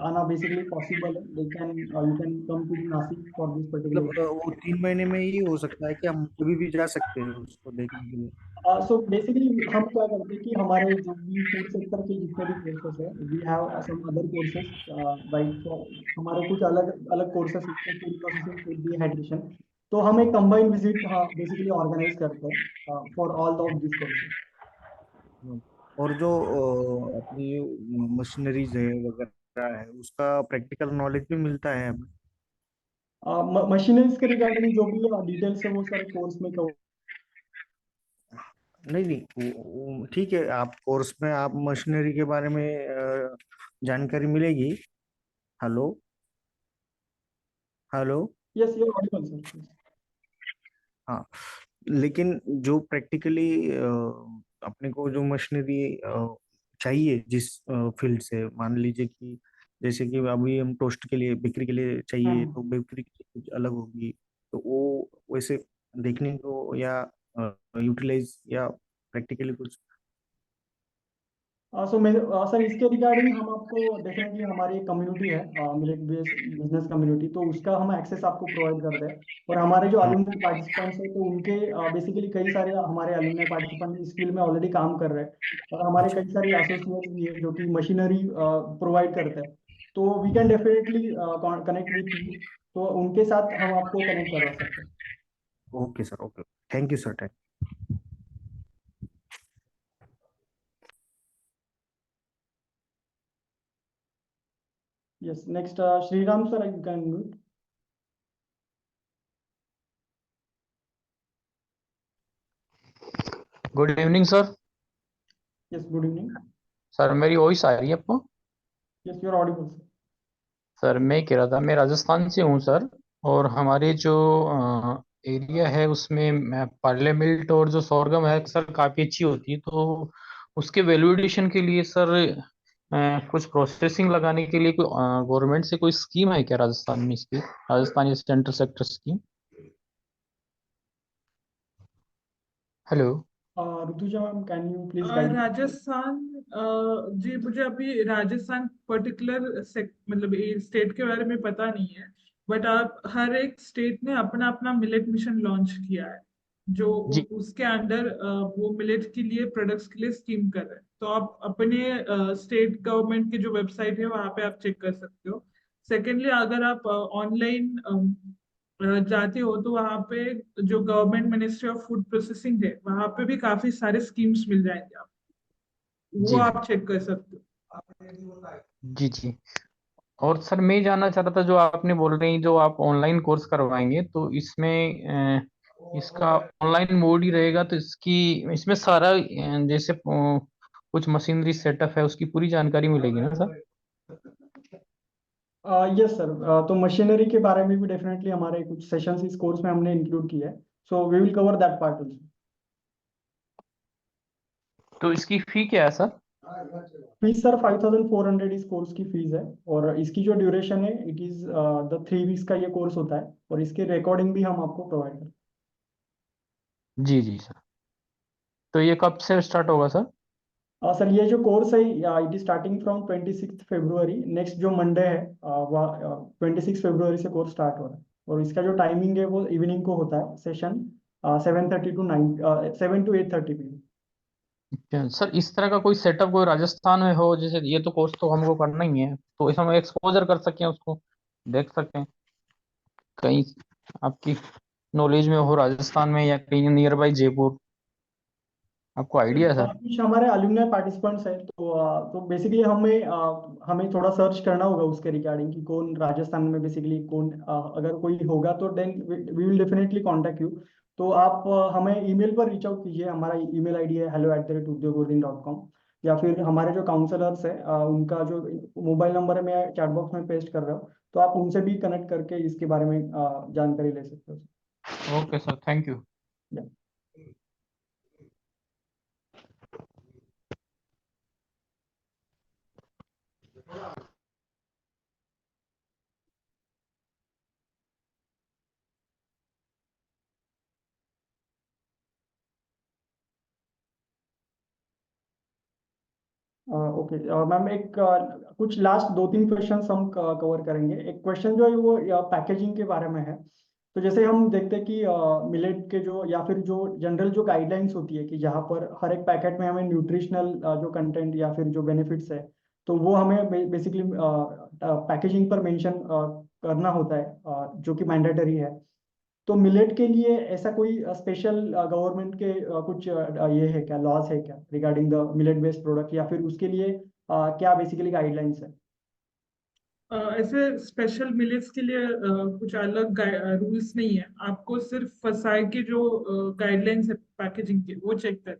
आना बेसिकली पॉसिबल है, they can you can come to Nashik for this मतलब पर्टिकुलर. वो 3 महीने में ही हो सकता है कि हम कभी भी जा सकते हैं उसको देखने के लिए? सो बेसिकली हम क्या करते हैं कि हमारे जो भी फूड सेक्टर के जितने भी कोर्सेस है, we have some other courses, right. हमारे कुछ अलग अलग कोर्सेस हैं, फूड प्रोसेसिंग, फूड डिहाइड्रेशन. तो हम एक कंबाइंड विजिट बेसिकली ऑर्गेनाइज करते हैं for all of this courses. और जो अपनी मशीनरीज है वगैरह है उसका प्रैक्टिकल नॉलेज भी मिलता है हमें? मशीनरीज के रिगार्डिंग जो भी डिटेल्स है वो सारे कोर्स में कवर. नहीं नहीं, ठीक है, आप कोर्स में आप मशीनरी के बारे में जानकारी मिलेगी। Hello, hello. Yes, you are audible sir. हाँ, लेकिन जो प्रैक्टिकली अपने को जो मशीनरी चाहिए जिस फील्ड से, मान लीजिए कि जैसे कि अभी हम टोस्ट के लिए, बेकरी के लिए चाहिए, तो बेकरी की कुछ अलग होगी, तो वो वैसे देखने को या यूटिलाइज या प्रैक्टिकली कुछ? सो मैं सर, इसके रिगार्डिंग हम आपको डेफिनेटली, हमारी एक कम्युनिटी है मिलेट बेस्ड बिजनेस कम्युनिटी, तो उसका हम एक्सेस आपको प्रोवाइड करते हैं. और हमारे जो अलुमनाई पार्टिसिपेंट्स हैं, तो उनके बेसिकली कई सारे हमारे अलुमनाई पार्टिसिपेंट इस फील्ड में ऑलरेडी काम कर रहे हैं. और हमारे अच्छा, कई सारे एसोसिएट्स भी है जो कि मशीनरी प्रोवाइड करते हैं. तो we can definitely connect with you, तो उनके साथ हम आपको कनेक्ट करवा सकते हैं. Okay sir, okay, thank you sir, thank. Yes, next Shriram sir, you can mute. Good evening sir. Yes, good evening. Sir मेरी वॉइस आ रही है आपको? Yes, you are audible sir. Sir मैं कह रहा था, मैं राजस्थान से हूँ सर, और हमारे जो एरिया है उसमें पार्ले मिल्ट और जो सोरगम है सर काफ़ी अच्छी होती है. तो उसके वैल्यूएशन के लिए सर कुछ प्रोसेसिंग लगाने के लिए कोई गवर्नमेंट से कोई स्कीम है क्या राजस्थान में, इसकी Rajasthan central sector scheme? Hello. Rutuja ma'am, can you please guide. Rajasthan, जी मुझे अभी राजस्थान पर्टिकुलर मतलब स्टेट के बारे में पता नहीं है, बट आप हर एक स्टेट ने अपना अपना मिलेट मिशन लॉन्च किया है, जो जी उसके अंडर वो मिलेट के लिए प्रोडक्ट्स के लिए स्कीम कर रहे हैं. तो आप अपने स्टेट गवर्नमेंट की जो वेबसाइट है वहां पे आप चेक कर सकते हो. सेकेंडली, अगर आप ऑनलाइन जाते हो तो वहां पे जो government ministry of food processing है वहां पे भी काफी सारे स्कीम्स मिल जाएंगे, आप वो जी आप चेक कर सकते हो. जी जी. और सर मैं जानना चाह रहा था, जो आपने बोल रहे हैं जो आप ऑनलाइन कोर्स करवाएंगे, तो इसमें इसका ऑनलाइन मोड ही रहेगा, तो इसकी इसमें सारा जैसे कुछ मशीनरी सेटअप है उसकी पूरी जानकारी मिलेगी ना सर? यस सर, तो मशीनरी के बारे में भी डेफिनेटली हमारे कुछ सेशंस इस कोर्स में हमने इंक्लूड किया है. So we will cover that part also. तो इसकी फी क्या है सर? फीस सर 5400 इस कोर्स की फीस है. और इसकी जो ड्यूरेशन है, इट इज द 3 वीक्स का ये कोर्स होता है. और इसके रिकॉर्डिंग भी हम आपको प्रोवाइड करते जी जी सर. तो ये कब से स्टार्ट होगा सर? हैं. सर, ये जो कोर्स है, it is starting from 26 February. Next जो मंडे है, 26 फरवरी से कोर्स स्टार्ट हो रहा है. और इसका जो टाइमिंग है वो इवनिंग को होता है session, 7:30 to 9, 7 to 8:30 p.m. Sir इस तरह का कोई सेटअप कोई राजस्थान में हो, जैसे ये तो कोर्स तो हमको करना ही है, तो इसमें हम एक्सपोजर कर सकें, उसको देख सकें कहीं आपकी नॉलेज में हो, राजस्थान में या कहीं नियर बाई जयपुर, आपको आइडिया है सर? कुछ हमारे अलुमनाई पार्टिसिपेंट्स हैं, तो बेसिकली हमें थोड़ा सर्च करना होगा उसके रिगार्डिंग कि कौन राजस्थान में बेसिकली कौन, अगर कोई होगा तो then we will definitely contact you. तो आप हमें ईमेल पर रीच आउट कीजिए। हमारा ईमेल आईडी है hello@udyogurdin.com, या फिर हमारे जो काउंसलर्स है उनका जो मोबाइल नंबर है मैं चैट बॉक्स में पेस्ट कर रहा हूँ, तो आप उनसे भी कनेक्ट करके इसके बारे में जानकारी ले सकते हो। Okay sir, thank you. Yeah. Okay ma'am, कुछ लास्ट 2-3 क्वेश्चंस हम कवर करेंगे। एक क्वेश्चन जो है वो पैकेजिंग के बारे में है। तो जैसे हम देखते हैं कि मिलेट के जो या फिर जो जनरल जो गाइडलाइंस होती है कि जहाँ पर हर एक पैकेट में हमें न्यूट्रिशनल जो कंटेंट या फिर जो बेनिफिट्स है, तो वो हमें बेसिकली पैकेजिंग पर मेंशन करना होता है, जो कि मैंडेटरी है। तो मिलेट के लिए ऐसा कोई स्पेशल गवर्नमेंट के कुछ ये है क्या, लॉज है क्या regarding the millet based product, या फिर उसके लिए क्या बेसिकली गाइडलाइंस है? ऐसे स्पेशल मिलेट्स के लिए कुछ अलग रूल्स नहीं है। आपको सिर्फ फसाई के जो गाइडलाइंस है पैकेजिंग के, वो चेक कर।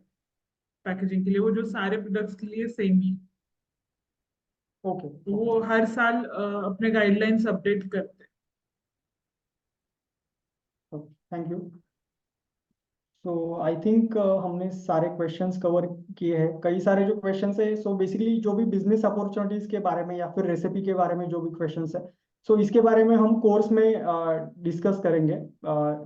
पैकेजिंग के लिए वो जो सारे प्रोडक्ट्स के लिए सेम ही है। ओके, वो हर साल अपने गाइडलाइंस अपडेट करते हैं। Thank you. So I think हमने सारे क्वेश्चंस कवर किए हैं। कई सारे जो क्वेश्चंस है, सो बेसिकली जो भी बिजनेस अपॉर्चुनिटीज के बारे में या फिर रेसिपी के बारे में जो भी क्वेश्चंस है, सो इसके बारे में हम कोर्स में डिस्कस करेंगे।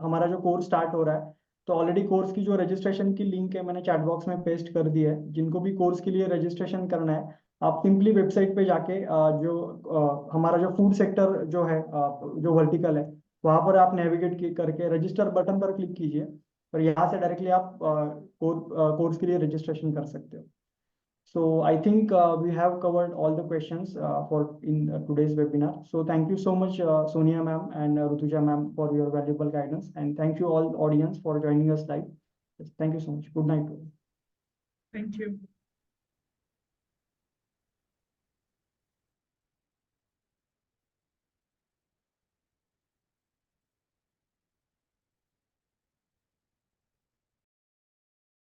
हमारा जो कोर्स स्टार्ट हो रहा है, तो ऑलरेडी कोर्स की जो रजिस्ट्रेशन की लिंक है मैंने चैट बॉक्स में पेस्ट कर दी है। जिनको भी कोर्स के लिए रजिस्ट्रेशन करना है, आप सिंपली वेबसाइट पे जाके हमारा जो फूड सेक्टर जो है, जो वर्टिकल है, वहां पर आप नेविगेट करके रजिस्टर बटन पर क्लिक कीजिए, और यहाँ से डायरेक्टली आप कोर्स के लिए रजिस्ट्रेशन कर सकते हो। So I think we have covered all the questions for in today's webinar. So thank you so much Sonia ma'am and Rutuja ma'am for your valuable guidance, and thank you all audience फॉर joining us live. Thank you so much. Good night. Thank you.